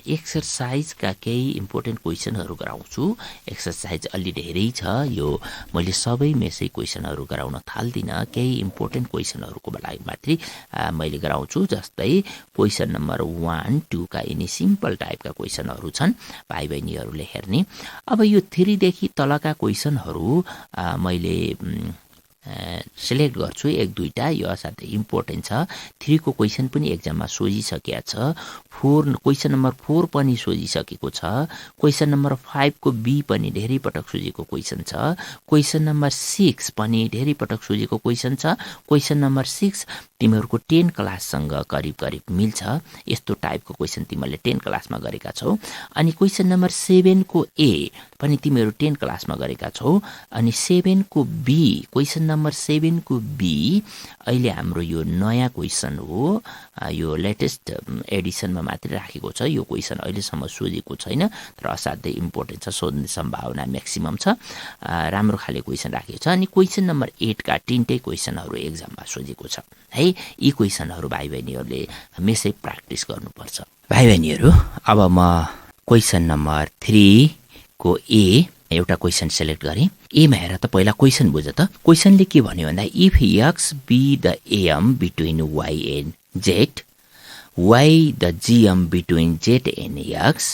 एक्सर्साइजका केही इम्पोर्टेन्ट क्वेसनहरू गराउँछु। एक्सर्साइज अलि धेरै छ, यो मैले सबै मेसै क्वेसनहरू गराउन थाल्दिनँ। केही इम्पोर्टेन्ट क्वेसनहरूको लागि मात्रै मैले गराउँछु। जस्तै क्वेसन नम्बर 1, 2 का यिनी सिम्पल टाइपका क्वेसनहरू छन्, भाइ बहिनीहरूले हेर्ने। अब यो 3 देखि तलका क्वेसनहरू मैले सिलेक्ट गर्छु, 1-2टा। यो असाध्यै इम्पोर्टेन्ट छ। 3 को क्वेसन पनि एक्जाममा सोधिसकेको छ। 4 क्वेसन नम्बर 4 पनि सोधिसकेको छ। क्वेसन नम्बर 5 को बी पनि धेरै पटक सोधेको क्वेसन छ। क्वेसन नम्बर 6 पनि धेरै पटक सोधेको क्वेसन छ। क्वेसन नम्बर 6 तिमीहरूको 10 क्लाससँग करिब करिब मिल्छ। यस्तो टाइपको क्वेसन तिमीहरूले 10 क्लासमा गरेका छौ। अनि क्वेसन नम्बर 7 को ए पनि तिमीहरू 10 क्लासमा गरेका छौ। अनि 7 को बी, क्वेसन नम्बर 7 को बी अहिले हाम्रो यो नयाँ क्वेसन हो, यो लेटेस्ट एडिसनमा मात्रै राखेको छ। यो क्वेसन अहिलेसम्म सोधेको छैन तर असाध्यै इम्पोर्टेन्ट छ, सोध्ने सम्भावना म्याक्सिमम छ। राम्रो खाले क्वेसन राखेको छ। अनि क्वेसन नम्बर 8 का 3टै क्वेसनहरू एक्जाममा सोधेको छ है। यी क्वेसनहरू भाइ बहिनीहरूले हमेसै प्र्याक्टिस गर्नुपर्छ। भाइ बहिनीहरू, अब म क्वेसन नम्बर 3 को ए एउटा क्वेसन सिलेक्ट गरेँ। एमा हेर त, पहिला क्वेसन बुझ त। क्वेसनले के भन्यो भन्दा if x be the AM between y and z, y the GM between z and x,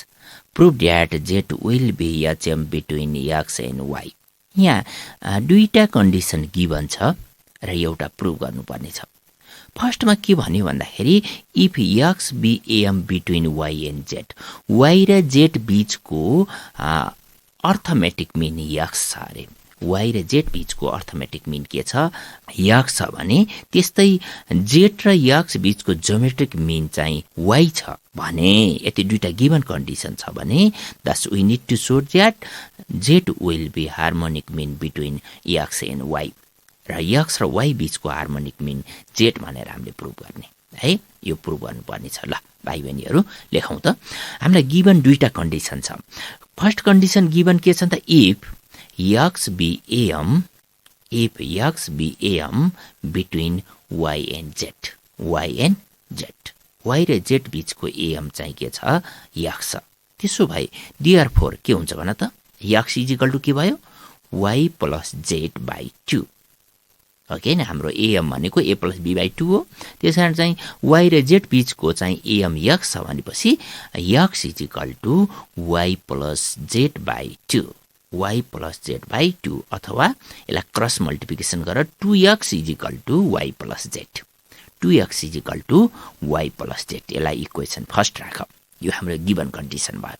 prove that z will be HM between x and y. यहाँ 2टा कन्डिसन गिभन छ र एउटा प्रुभ गर्नुपर्ने छ। फर्स्टमा के भन्यो भन्दाखेरि if x be AM between y and z, y र जेड बीचको अर्थमेटिक मिन एक्स छ अरे। वाई र जेड बीचको अर्थमेटिक मिन के छ? एक्स छ भने त्यस्तै जेड र एक्स बीचको ज्योमेट्रिक मिन चाहिँ वाई छ भने, यति 2टा गिभन कन्डिसन छ भने thus we need to show that z will be harmonic mean between x and y, र एक्स र वाई बीचको हार्मोनिक मिन जेड भनेर हामीले प्रुभ गर्ने है। यो प्रुभ गर्नुपर्ने छ। ल भाइ बहिनीहरू लेखौँ त। हामीलाई गिभन 2टा कन्डिसन छ। फर्स्ट कन्डिसन गिभन के छ त? If x be AM, if x be AM between y and z, y and z, y र जेड बीचको एएम चाहिँ के छ? एक्स छ। त्यसो भए डिआर 4 के हुन्छ भन त? एक्स इजिकल टु के भयो? वाई प्लस जेड बाई 2 हो कि होइन? हाम्रो एएम भनेको ए प्लस बी बाई 2 हो। त्यस कारण चाहिँ वाई र जेड बीचको चाहिँ एएम एक्स छ भनेपछि x equal to y plus z by 2, y plus z by 2, अथवा यसलाई क्रस मल्टिप्लिकेसन गरेर 2x equal to y plus z, 2x equal to y plus z. यसलाई इक्वेसन फर्स्ट राख। यो हाम्रो गिभन कन्डिसन भयो।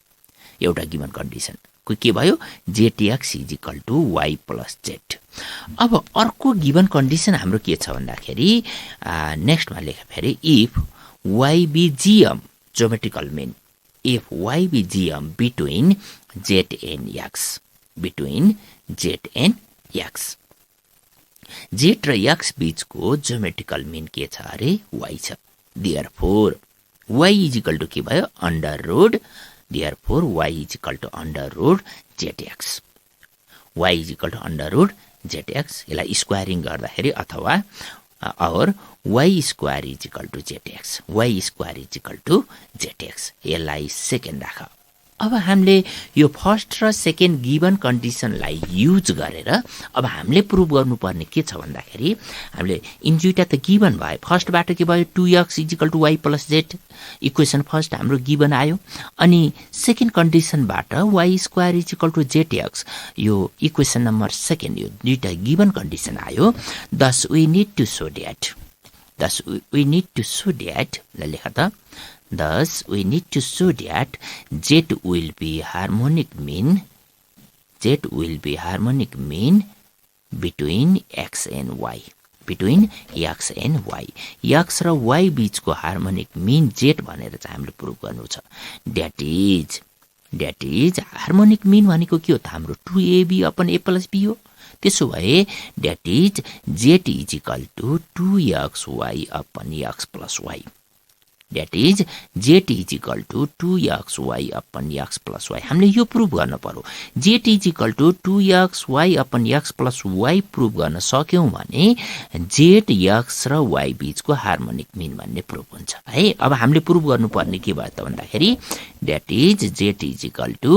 एउटा गिभन कन्डिसन के भयो? जेटीएक्स is equal to y plus z. अब अर्को गिभन कन्डिसन हाम्रो के छ भन्दाखेरि नेक्स्टमा लेख फेरि if y be GM geometrical mean, if y be GM between z and x, between z and x z र x बीचको ज्योमेट्रिकल मिन के छ अरे y छ therefore y is equal to के भयो under root therefore y is equal to under root zx y is equal to under root zx यसलाई squaring गर्दाखेरि अथवा और y square is equal to zx y square is equal to zx यसलाई second राख अब हामीले यो first र सेकेन्ड गिवन कन्डिसनलाई युज गरेर अब हामीले प्रुभ गर्नुपर्ने के छ भन्दाखेरि हामीले इन दुईटा त गिवन भयो फर्स्टबाट के भयो 2x is equal to y plus z equation first हाम्रो गिवन आयो अनि सेकेन्ड कन्डिसनबाट y square is equal to zx यो इक्वेसन नम्बर सेकेन्ड यो दुईटा गिवन कन्डिसन आयो thus we need to show that लेख त Thus, we need to show that Z will be harmonic mean between x and y. Between x and y. x र y बीचको harmonic mean z भनेर चाहिँ हामीले prove गर्नु छ. That is harmonic mean भनेको के हो त हाम्रो 2ab upon a plus b हो. त्यसो भए that is z is equal to 2xy upon x plus y. That is z is equal to 2xy upon x plus y. हामीले यो प्रुभ गर्न पर्यो. z is equal to 2xy upon x plus y prove गर्न सक्यौं भने z x र y बीचको harmonic mean भन्ने prove हुन्छ है. अब हामीले प्रुभ गर्नुपर्ने के भयो त भन्दाखेरि that is z is equal to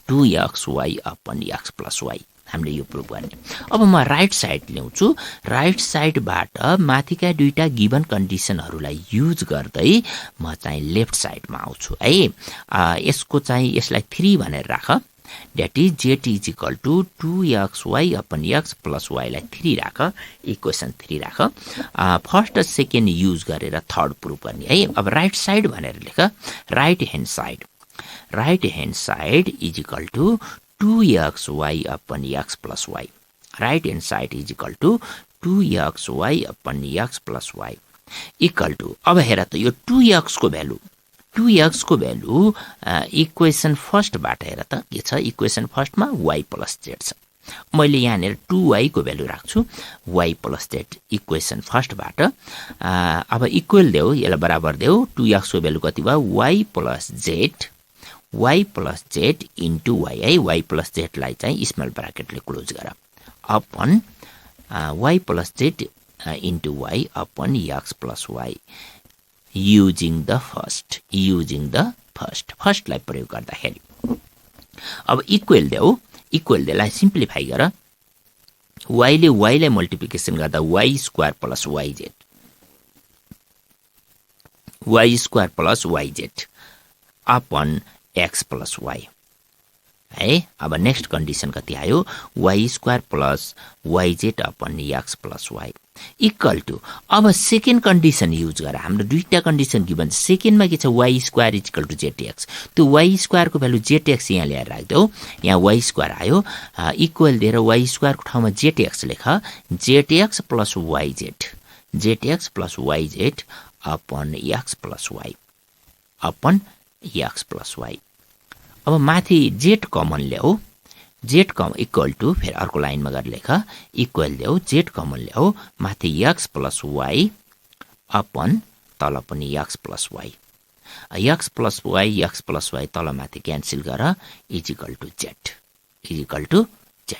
2xy upon x plus y. हामीले यो प्रुभ गर्ने. अब म राइट साइड ल्याउँछु. राइट साइडबाट माथिका दुईटा गिवन कन्डिसनहरूलाई युज गर्दै म चाहिँ लेफ्ट साइडमा आउँछु है. यसको चाहिँ यसलाई 3 भनेर राख. That is z is equal to 2xy upon x plus y लाई 3 राख. इक्वेसन 3 राख. फर्स्ट र सेकेन्ड युज गरेर थर्ड प्रुभ गर्ने है. अब राइट साइड भनेर लेख. Right hand side is equal to 2xy upon x plus y. Right hand side is equal to 2xy upon x plus y equal to. अब हेर त यो 2x को भ्यालु इक्वेसन फर्स्ट बाट हेर त के छ. इक्वेसन फर्स्टमा y plus z छ. मैले यहाँनिर 2y को भ्यालु राख्छु. y plus z equation first बाट अब इक्वल देऊ यसलाई बराबर देऊ. 2x को भ्यालु कति भयो y plus z into y है. y plus z लाई चाहिँ स्मल ब्राकेटले क्लोज गर upon y plus z into y upon x plus y using the first लाई प्रयोग गर्दाखेरि अब इक्वल देलाई सिम्प्लिफाई गर. y ले y लाई मल्टिप्लिकेसन गर्दा y square plus yz upon x plus y है. अब नेक्स्ट कन्डिसन कति आयो y square plus yz upon x plus y equal to. अब सेकेन्ड कन्डिसन युज गर. हाम्रो दुईटा कन्डिसन गिभन. सेकेन्डमा के छ y square is equal to zx. त्यो y स्क्वायर को भ्यालु zx यहाँ ल्याएर राख्देऊ. यहाँ y स्क्वायर आयो. इक्वल दिएर y स्क्वायर को ठाउँमा zx लेख. zx plus yz upon x plus y upon x plus y. अब माथि z कमन ल्याऊ. z इक्वल टु फेरि अर्को लाइनमा गरेर लेख. इक्वल ल्याऊ z कमन ल्याऊ. माथि x प्लस y अपन तल पनि x plus y. x plus y तल माथि क्यान्सल गर. Is equal to z.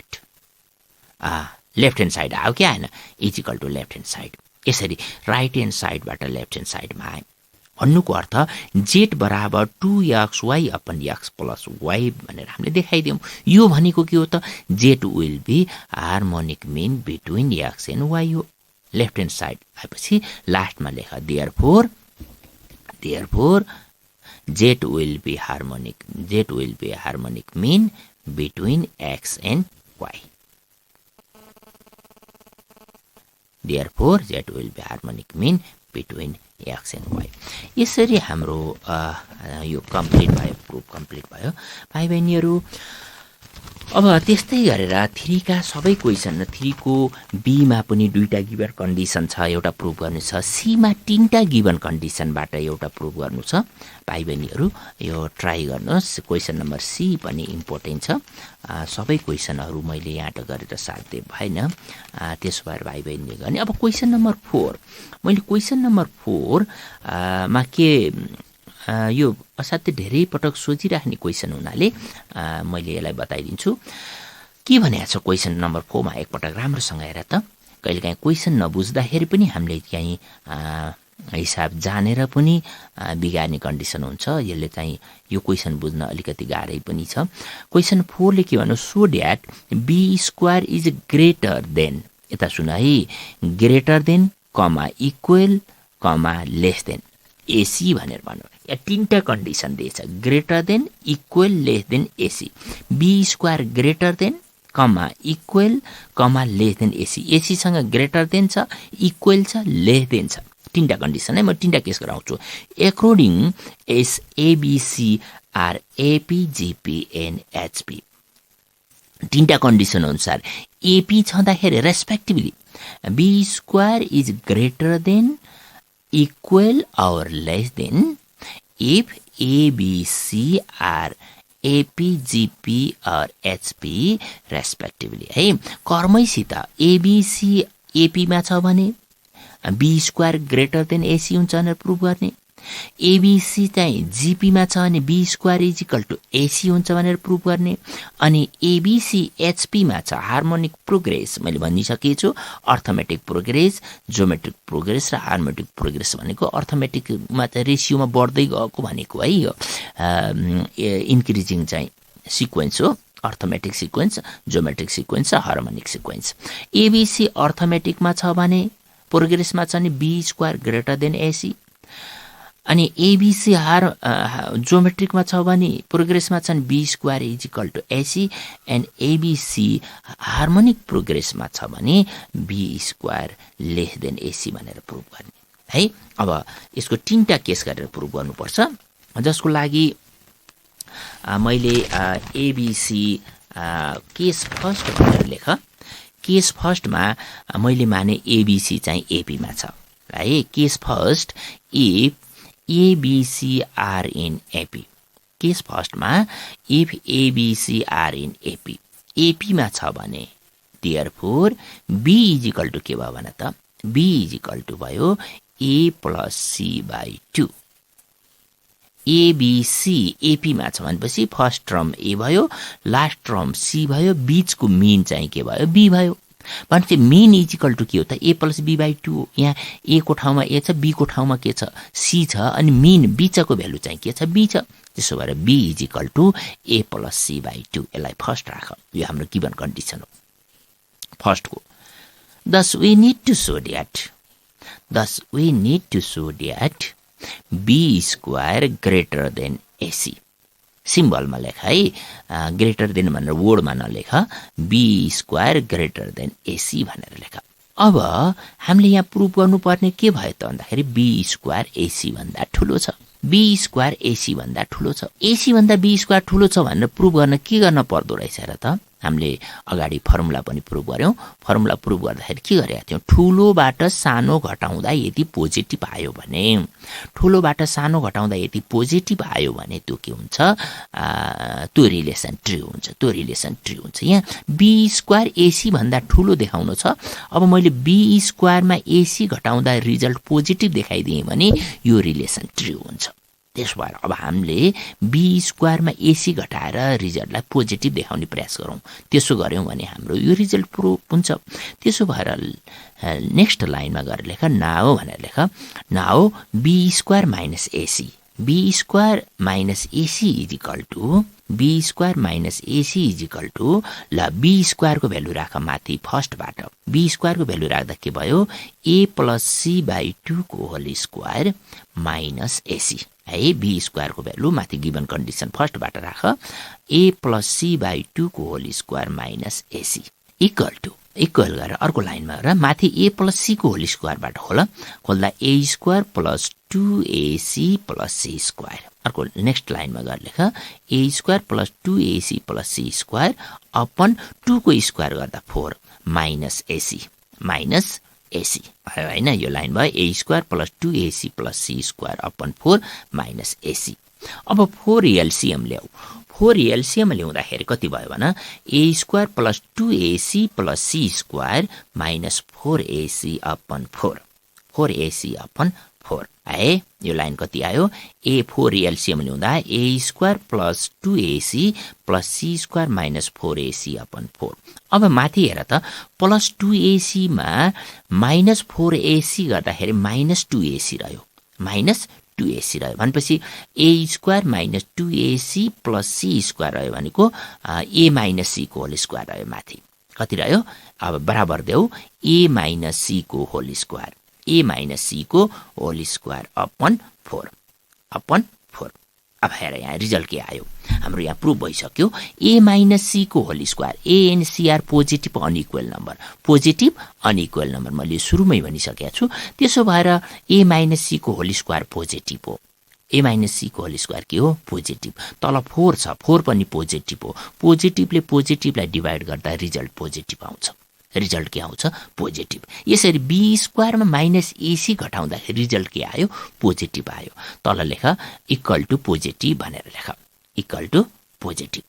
Left hand side आयो क्या हैन. Is equal to left hand side. यसरी राइट ह्यान्ड साइडबाट लेफ्ट ह्यान्ड साइडमा आयो. भन्नुको अर्थ z बराबर 2xy upon x plus y भनेर हामीले देखाइदियौं. यो भनेको के हो त z will be harmonic mean between x and y हो. लेफ्ट ह्यान्ड साइड आएपछि लास्टमा लेख therefore z will be harmonic mean between x and y. Therefore, z will be harmonic mean between x and y. यसरी हाम्रो यो complete भयो. Proof complete भयो. भाइ बहिनीहरु अब त्यस्तै गरेर 3 का सबै क्वेसन 3 को बी मा पनि 2टा गिवन कन्डिसन छ एउटा प्रुभ गर्नु छ, सी मा 3टा गिवन कन्डिसनबाट एउटा प्रुभ गर्नु छ। भाइ बहिनीहरू यो ट्राई गर्नुहोस्। क्वेसन नम्बर सी पनि इम्पोर्टेन्ट छ। सबै क्वेसनहरू मैले यहाँ गरेर साध्य भएन, त्यसो भएर भाइ बहिनीले गर्ने। अब क्वेसन नम्बर 4 मैले क्वेसन नम्बर 4 मा के यो असाध्यै धेरै पटक सोचिराख्ने क्वेसन हुनाले मैले यसलाई बताइदिन्छु। के भनेको छ क्वेसन नम्बर 4 मा एकपटक राम्रोसँग हेर त। कहिलेकाहीँ क्वेसन नबुझ्दाखेरि पनि हामीले चाहिँ हिसाब जानेर पनि बिगार्ने कन्डिसन हुन्छ। यसले चाहिँ यो क्वेसन बुझ्न अलिकति गाह्रै पनि छ। क्वेसन 4 ले के भन्नु, show that b square is greater than, यता सुन है, greater than comma equal comma less than AC भनेर भन्नु। यहाँ 3टा कन्डिसन दिएछ, greater than, equal, less than AC. Be square greater than comma equal comma less than AC. एसीसँग greater than छ, इक्वल छ, लेस देन छ। 3टा कन्डिसन है, म 3टा केस गराउँछु। According as ABC are AP GP and HP, 3टा कन्डिसन अनुसार एपी छँदाखेरि respectively B square is greater than, equal or less than if A, B, C are AP, GP or HP respectively है। कर्मैसित ABC AP मा छ भने B square greater than AC हुन्छ भनेर prove गर्ने, ABC चाहिँ GP मा छ भने B square is equal to AC हुन्छ भनेर प्रुभ गर्ने, अनि ABC HP मा छ हार्मोनिक प्रोग्रेस मैले भनिसकेको छु। अर्थमेटिक प्रोग्रेस, ज्योमेट्रिक प्रोग्रेस र हार्मोनिक प्रोग्रेस भनेको अर्थमेटिकमा चाहिँ रेसियोमा बढ्दै गएको भनेको है। यो इन्क्रिजिङ चाहिँ सिक्वेन्स हो, अर्थमेटिक सिक्वेन्स, ज्योमेट्रिक सिक्वेन्स र हार्मोनिक सिक्वेन्स। ABC अर्थमेटिकमा छ भने प्रोग्रेसमा छ भने B square greater than AC, अनि एबीसी ज्योमेट्रिकमा छ भने प्रोग्रेसमा छन् b square is equal to AC, and ABC harmonic प्रोग्रेसमा छ भने b square less than AC भनेर प्रुभ गर्ने है। अब यसको 3टा केस गरेर प्रुभ गर्नुपर्छ, जसको लागि मैले एबीसी केस फर्स्ट भनेर लेख। केस फर्स्टमा मैले माने एबीसी चाहिँ एपीमा छ है। Case first if ABC are in AP, case फर्स्टमा if ABC are in AP, AP मा छ भने therefore B is equal to के भयो भने त B इज इक्वल टु भयो A plus C by 2। ABC AP मा छ भनेपछि फर्स्ट टर्म A भयो, लास्ट टर्म C भयो, बीचको मिन चाहिँ के भयो, B भयो। भनेपछि मेन इज इक्वल टु के हो त, ए प्लस बी बाई 2। यहाँ ए को ठाउँमा ए छ, बी को ठाउँमा के छ, सी छ, अनि मेन बिचको भ्यालु चाहिँ के छ, बी छ। त्यसो भएर B is equal to A plus C by 2। यसलाई फर्स्ट राख, यो हाम्रो गिभन कन्डिसन हो फर्स्टको। Thus we need to show that b square greater than AC. सिम्बलमा लेख है, ग्रेटर देन भनेर वर्डमा नलेख, b square greater than AC भनेर लेख। अब हामीले यहाँ प्रुभ गर्नुपर्ने के भयो त भन्दाखेरि बी स्क्वायर एसी भन्दा ठुलो छ, बी स्क्वायर एसी भन्दा ठुलो छ। एसी भन्दा बी स्क्वायर ठुलो छ भनेर प्रुभ गर्न के गर्न पर्दो रहेछ र त, हामीले अगाडि फर्मुला पनि प्रुभ गर्यौं। फर्मुला प्रुभ गर्दाखेरि के गरेका थियौं, ठुलोबाट सानो घटाउँदा यदि पोजिटिभ आयो भने, ठुलोबाट सानो घटाउँदा यदि पोजिटिभ आयो भने त्यो के हुन्छ, त्यो रिलेसन ट्रु हुन्छ, त्यो रिलेसन ट्रु हुन्छ। यहाँ बी स्क्वायर एसी भन्दा ठुलो देखाउनु छ। अब मैले बी स्क्वायरमा एसी घटाउँदा रिजल्ट पोजिटिभ देखाइदिएँ भने यो रिलेसन ट्रु हुन्छ। त्यसो भएर अब हामीले बी स्क्वायरमा एसी घटाएर रिजल्टलाई पोजिटिभ देखाउने प्रयास गरौँ। त्यसो गर्यौँ भने हाम्रो यो रिजल्ट प्रुभ हुन्छ। त्यसो भएर नेक्स्ट लाइनमा गएर लेख, नाउ भनेर लेख, now B square minus AC, be square minus AC is equal to, B square minus AC is equal to, ल बी स्क्वायरको भ्यालु राख माथि फर्स्टबाट, बी स्क्वायरको भ्यालु राख्दा के भयो, ए प्लस सी बाई 2 को होल स्क्वायर माइनस एसी है। बी स्क्वायरको भ्यालु माथि गिभन कन्डिसन फर्स्टबाट राख, ए प्लस सी बाई 2 को whole square minus AC equal to, equal गरेर अर्को लाइनमा र माथि ए प्लस सी को होल स्क्वायरबाट खोल्दा ए square plus 2ac plus C square. अर्को नेक्स्ट लाइनमा गएर लेख a square plus 2ac plus c square upon 2 को स्क्वायर गर्दा 4 माइनस ac भयो हैन। यो लाइन भयो a square plus 2ac plus c square upon 4 minus ac। अब 4 एलसीएम ल्याऊ। 4 एलसीएम ल्याउँदाखेरि कति भयो भने a square plus 2ac plus c square minus 4ac upon 4 4ac upon 4 है। यो लाइन कति आयो ए 4 एलसीएम ल्याउँदा a square plus 2ac plus c square minus 4ac upon 4। अब माथि हेर त प्लस 2ac मा माइनस 4ac गर्दाखेरि माइनस 2ac रह्यो माइनस 2ac रह्यो भनेपछि a square minus 2ac plus c square रह्यो भनेको a माइनस c को होल स्क्वायर रह्यो माथि कति रह्यो। अब बराबर देऊ a माइनस c को whole square a minus c को होल स्क्वायर अपन 4 अब हेर यहाँ रिजल्ट के आयो हाम्रो यहाँ प्रुभ भइसक्यो a माइनस c को whole square a and c are positive unequal number मैले सुरुमै भनिसकेको छु। त्यसो भएर a माइनस c को होल स्क्वायर पोजिटिभ हो। a माइनस c को होल स्क्वायर के हो पोजिटिभ। तल 4 छ 4 पनि पोजिटिभ हो। पोजिटिभले पोजिटिभलाई डिभाइड गर्दा रिजल्ट पोजिटिभ आउँछ। रिजल्ट के आउँछ पोजिटिभ। यसरी b स्क्वायरमा माइनस ac घटाउँदाखेरि रिजल्ट के आयो पोजिटिभ आयो। तल लेख इक्वल टु पोजिटिभ भनेर लेख इक्वल टु पोजिटिभ।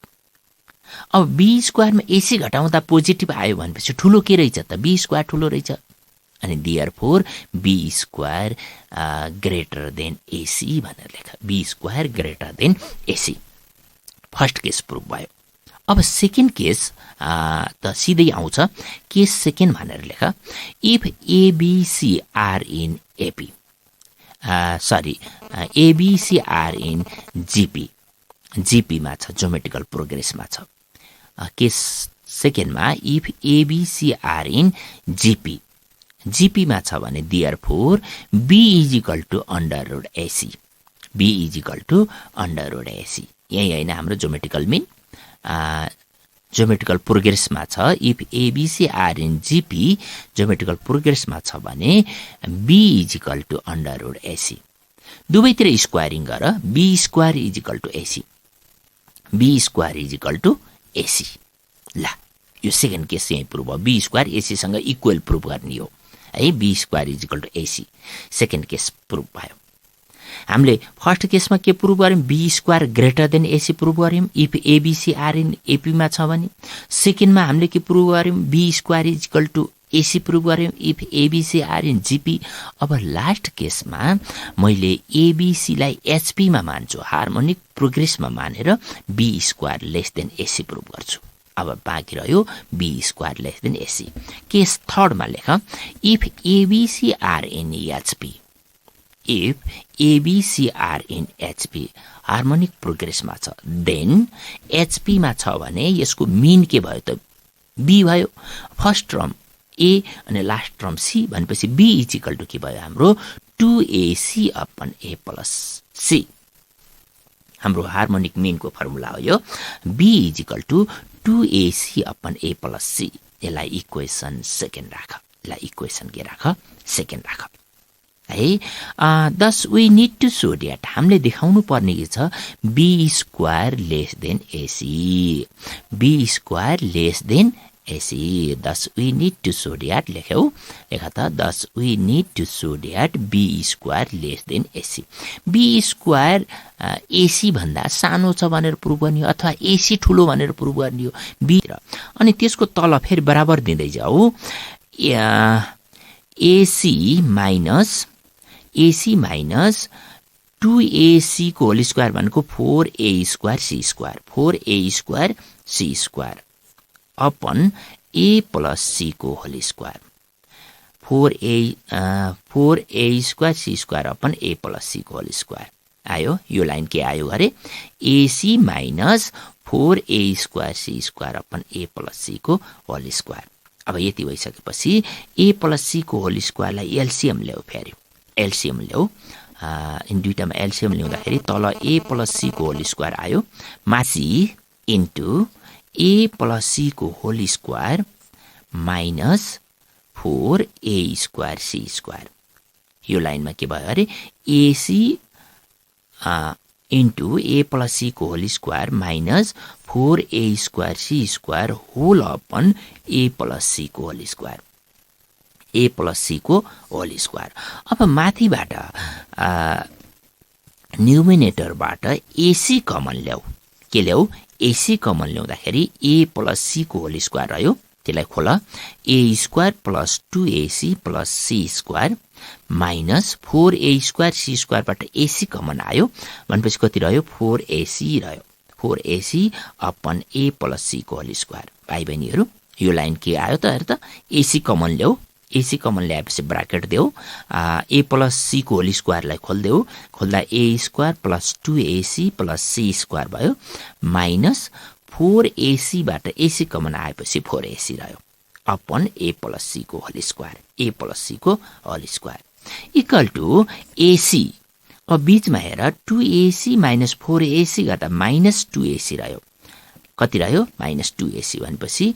अब b स्क्वायरमा ac घटाउँदा पोजिटिभ आयो भनेपछि ठुलो के रहेछ त b स्क्वायर ठुलो रहेछ अनि therefore b square greater than ac भनेर लेख b square greater than ac। First case prove भयो। अब सेकेन्ड केस त सिधै आउँछ केस सेकेन्ड भनेर लेख if ABC are in AP ABC are in GP मा छ ज्योमेट्रिकल प्रोग्रेसमा छ। केस सेकेन्डमा if ABC are in GP मा छ भने therefore b is equal to under root AC यही हैन हाम्रो ज्योमेट्रिकल मिन ज्योमेट्रिकल प्रोग्रेसमा छ। If ABC are in GP geometrical प्रोग्रेसमा छ भने b is equal to under root AC. दुवैतिर स्क्वायरिङ गर b square is equal to AC ल यो सेकेन्ड केस यही प्रुभ हो। बी स्क्वायर एसी सँग इक्वल प्रुभ गर्ने हो है। B square is equal to AC second case prove भयो। हामीले फर्स्ट केसमा के प्रुभ गर्यौं B square greater than AC prove गर्यौं if ABC are in AP मा छ भने। सेकेन्डमा हामीले के प्रुभ गर्यौं B square is equal to AC prove गर्यौं if ABC are in GP. अब लास्ट केसमा मैले एबीसी लाई एचपी मा मान्छु हार्मोनिक प्रोग्रेसमा मानेर B square less than AC prove गर्छु। अब बाँकी रह्यो B square less than AC. Case थर्डमा लेख if ABC are in HP harmonic प्रोग्रेसमा छ देन एचपी मा छ भने यसको मिन के भयो त बी भयो। फर्स्ट टर्म ए अनि लास्ट टर्म सी भनेपछि बी इज इक्वल टु के भयो हाम्रो 2ac upon a plus c। हाम्रो हार्मोनिक मिनको फर्मुला हो यो B is equal to 2ac upon a plus c। यसलाई इक्वेसन सेकेन्ड राख इक्वेसन के राख सेकेन्ड राख है। Thus we need to so that हामीले देखाउनु पर्ने के छ B square less than AC thus we need to so that लेख्यौ लेख त दस we need to so that B square less than AC. Be square AC भन्दा सानो छ भनेर प्रुभ गर्ने हो अथवा एसी ठुलो भनेर प्रुभ गर्ने हो बी र अनि त्यसको तल फेरि बराबर दिँदै जाऊ AC माइनस 2ac को होल स्क्वायर भनेको 4a square c square upon a plus c को whole square 4a square c square upon a plus c को होल स्क्वायर आयो। यो लाइन के आयो अरे ac minus 4a square c square upon a plus c को whole square. अब यति भइसकेपछि a प्लस c को होल स्क्वायरलाई एलसीएम ल्याऊ फेरि एलसीएम ल्याऊ इन दुईटामा एलसीएम ल्याउँदाखेरि तल a प्लस c को होल स्क्वायर आयो माथि इन्टु a प्लस c को whole square minus 4a square c square. यो लाइनमा के भयो अरे ac into A plus C को whole square minus 4a square C square whole upon ए प्लस सी को whole square, A plus C को whole square. अब माथिबाट न्युमिनेटरबाट एसी कमन ल्याऊ, के ल्याऊ, एसी कमन ल्याउँदाखेरि ए प्लस सी को होल स्क्वायर रह्यो, त्यसलाई खोल, A square plus 2ac plus C square minus 4a square C स्क्वायरबाट एसी कमन आयो भनेपछि कति रह्यो, 4ac रह्यो, 4ac अपन ए प्लस सी को होल स्क्वायर। भाइ बहिनीहरू यो लाइन के आयो त, हेर त, एसी कमन ल्याऊ, एसी कमन ल्याएपछि ब्राकेट देऊ, ए प्लस सी को होल स्क्वायरलाई खोलिदेऊ, खोल्दा ए square plus 2ac plus C square भयो माइनस 4ac बाट एसी कमन आएपछि 4ac रह्यो अपन ए प्लस सी को whole square, A plus C को whole square equal to AC. अब बीचमा हेर 2ac माइनस 4ac गर्दा माइनस 2ac रह्यो, कति रह्यो, माइनस 2ac भनेपछि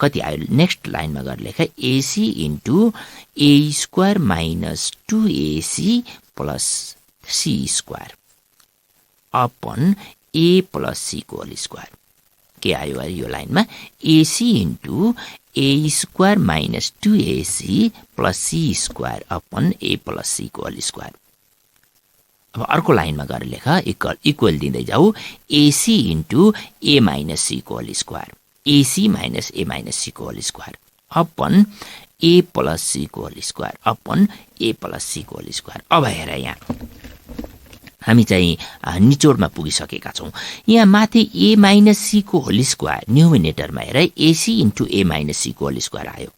कति आयो, नेक्स्ट लाइनमा गएर लेख, AC into A square minus 2ac plus C square upon A plus C को होल स्क्वायर। के आयो यो लाइनमा, AC into A square minus 2ac plus C square upon A plus C को होल स्क्वायर। अब अर्को लाइनमा गएर लेख, इक्वल दिँदै जाऊ, AC into A minus C को whole square, AC minus A minus C को होल स्क्वायर अपन ए प्लस सी को होल स्क्वायर अपन ए प्लस सी को होल स्क्वायर। अब हेर यहाँ हामी चाहिँ निचोडमा पुगिसकेका छौँ। यहाँ माथि ए माइनस सी को होल स्क्वायर न्युमिनेटरमा हेर AC into A minus C को होल स्क्वायर आयो,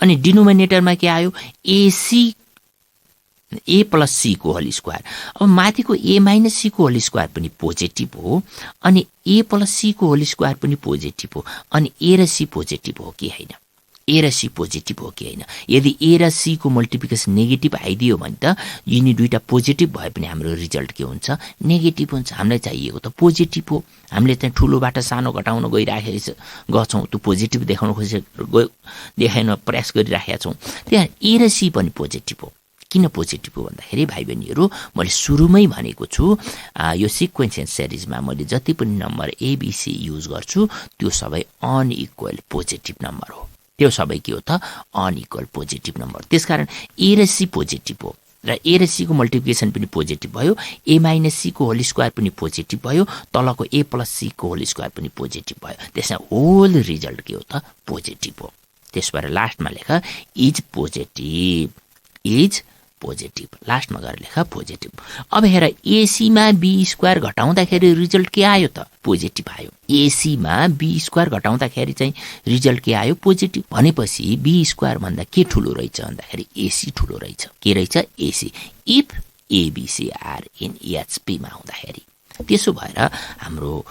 अनि डिनोमिनेटरमा के आयो, एसी ए प्लस सी को होल स्क्वायर। अब माथिको ए माइनस सी को होल स्क्वायर पनि पोजिटिभ हो, अनि ए प्लस सी को होल स्क्वायर पनि पोजिटिभ हो, अनि ए र सी पोजिटिभ हो कि होइन, ए र सी पोजिटिभ हो कि होइन। यदि ए र सी को मल्टिप्लिकेसन नेगेटिभ आइदियो भने त यिनी दुईटा पोजिटिभ भए पनि हाम्रो रिजल्ट के हुन्छ, नेगेटिभ हुन्छ। हामीलाई चाहिएको त पोजिटिभ हो, हामीले चाहिँ ठुलोबाट सानो घटाउन गएछौँ, त्यो पोजिटिभ देखाउन देखाउन प्रयास गरिराखेका छौँ, त्यहाँ ए र सी पनि पोजिटिभ हो। किन पोजिटिभ हो भन्दाखेरि भाइ बहिनीहरू मैले सुरुमै भनेको छु, यो सिक्वेन्सियल सिरिजमा मैले जति पनि नम्बर एबिसी युज गर्छु त्यो सबै अनइक्वल पोजिटिभ नम्बर हो, त्यो सबै के हो त, अनइक्वल पोजिटिभ नम्बर। त्यसकारण ए र सी पोजिटिभ हो र ए र सी को मल्टिप्लिकेसन पनि पोजिटिभ भयो, ए माइनस सी को होल स्क्वायर पनि पोजिटिभ भयो, तलको ए प्लस सी को होल स्क्वायर पनि पोजिटिभ भयो, त्यसमा होल रिजल्ट के हो त, पोजिटिभ हो। त्यसबाट लास्टमा लेख इज पोजिटिभ, इज पोजिटिभ, लास्टमा गएर लेख पोजिटिभ। अब हेर एसीमा बी स्क्वायर घटाउँदाखेरि रिजल्ट के आयो त, पोजिटिभ आयो। एसीमा बी स्क्वायर घटाउँदाखेरि चाहिँ रिजल्ट के आयो, पोजिटिभ। भनेपछि बी स्क्वायर भन्दा के ठुलो रहेछ भन्दाखेरि एसी ठुलो रहेछ। के रहेछ, AC. If ABC are in एचपीमा हुँदाखेरि, त्यसो भएर हाम्रो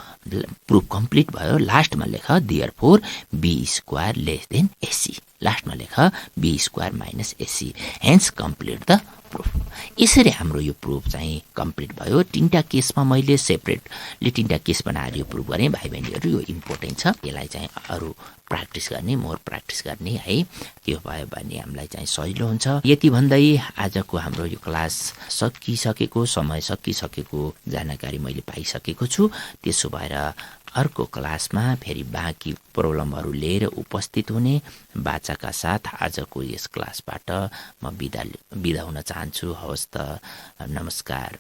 प्रुफ कम्प्लिट भयो। लास्टमा लेख therefore B square less than AC, लास्टमा लेख B square minus AC, hence complete the proof. यसरी हाम्रो यो प्रुफ चाहिँ कम्प्लिट भयो। तीनटा केसमा मैले सेपरेटली तीनटा केस बनाएर यो प्रुफ गरेँ। भाइ बहिनीहरू यो इम्पोर्टेन्ट छ, यसलाई चाहिँ अरू प्र्याक्टिस गर्ने, मोर प्र्याक्टिस गर्ने है, त्यो भयो भने हामीलाई चाहिँ सजिलो हुन्छ। यति भन्दै आजको हाम्रो यो क्लास सकिसकेको, समय सकिसकेको जानकारी मैले पाइसकेको छु। त्यसो भएर अर्को क्लासमा फेरि बाँकी प्रब्लमहरू लिएर उपस्थित हुने बाचाका साथ आजको यस क्लासबाट म बिदा हुन चाहन्छु। हवस् त, नमस्कार।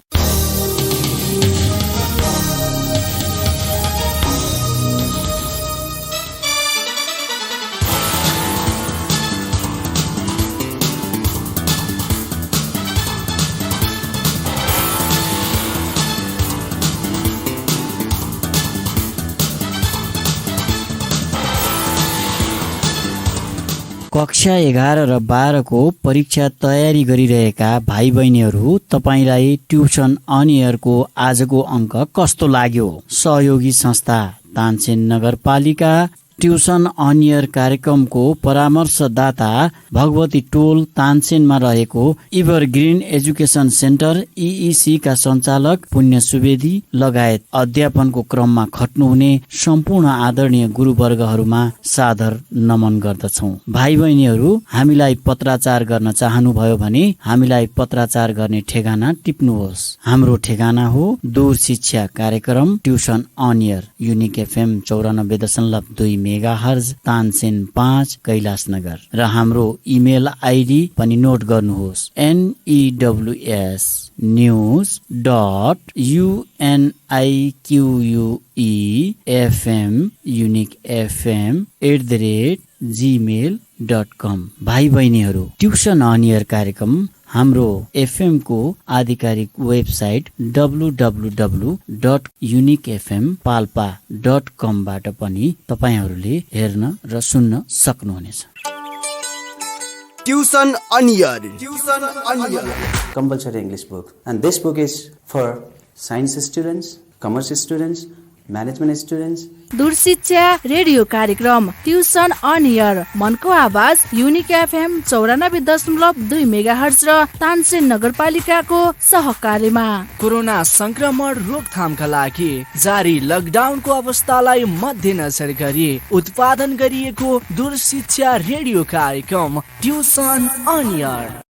कक्षा 11 र 12 को परीक्षा तयारी गरिरहेका भाइ बहिनीहरू, तपाईलाई ट्युसन अन एयरको आजको अङ्क कस्तो लाग्यो? सहयोगी संस्था तानसेन नगरपालिका ट्युसन अन एयर कार्यक्रमको परामर्शदाता भगवती टोल तानसेनमा रहेको इभरग्रीन एजुकेसन सेन्टर EEC का सञ्चालक पुण्य सुवेदी लगायत अध्यापनको क्रममा खट्नुहुने सम्पूर्ण आदरणीय गुरुवर्गहरूमा सादर नमन गर्दछौँ। भाइ बहिनीहरू, हामीलाई पत्राचार गर्न चाहनुभयो भने हामीलाई पत्राचार गर्ने ठेगाना टिप्नुहोस्। हाम्रो ठेगाना हो दूर शिक्षा कार्यक्रम tuition on air unique FM 94.2 megahertz Tansen 5 Kailashnagar र हाम्रो इमेल आइडी पनि नोट गर्नुहोस् news.uniquefm@gmail.com। भाइ बहिनीहरू, ट्युसन अन एयर कार्यक्रम हाम्रो FM को आधिकारिक वेबसाइट www.uniquefmpalpa.com बाट पनि तपाईहरूले हेर्न र सुन्न सक्नुहुनेछ। Tuition on air Compulsory English book. And this book is for science students, commerce students, management students. दूर शिक्षा रेडियो कार्यक्रम ट्युसन अन एयर मनको आवाज युनिक FM 94.2 मेगाहर्ज र तानसेन नगरपालिकाको सहकार्यमा कोरोना संक्रमण रोकथामका लागि जारी लकडाउनको अवस्थालाई मध्यनजर गरी उत्पादन गरिएको दूर शिक्षा रेडियो कार्यक्रम ट्युसन अन एयर।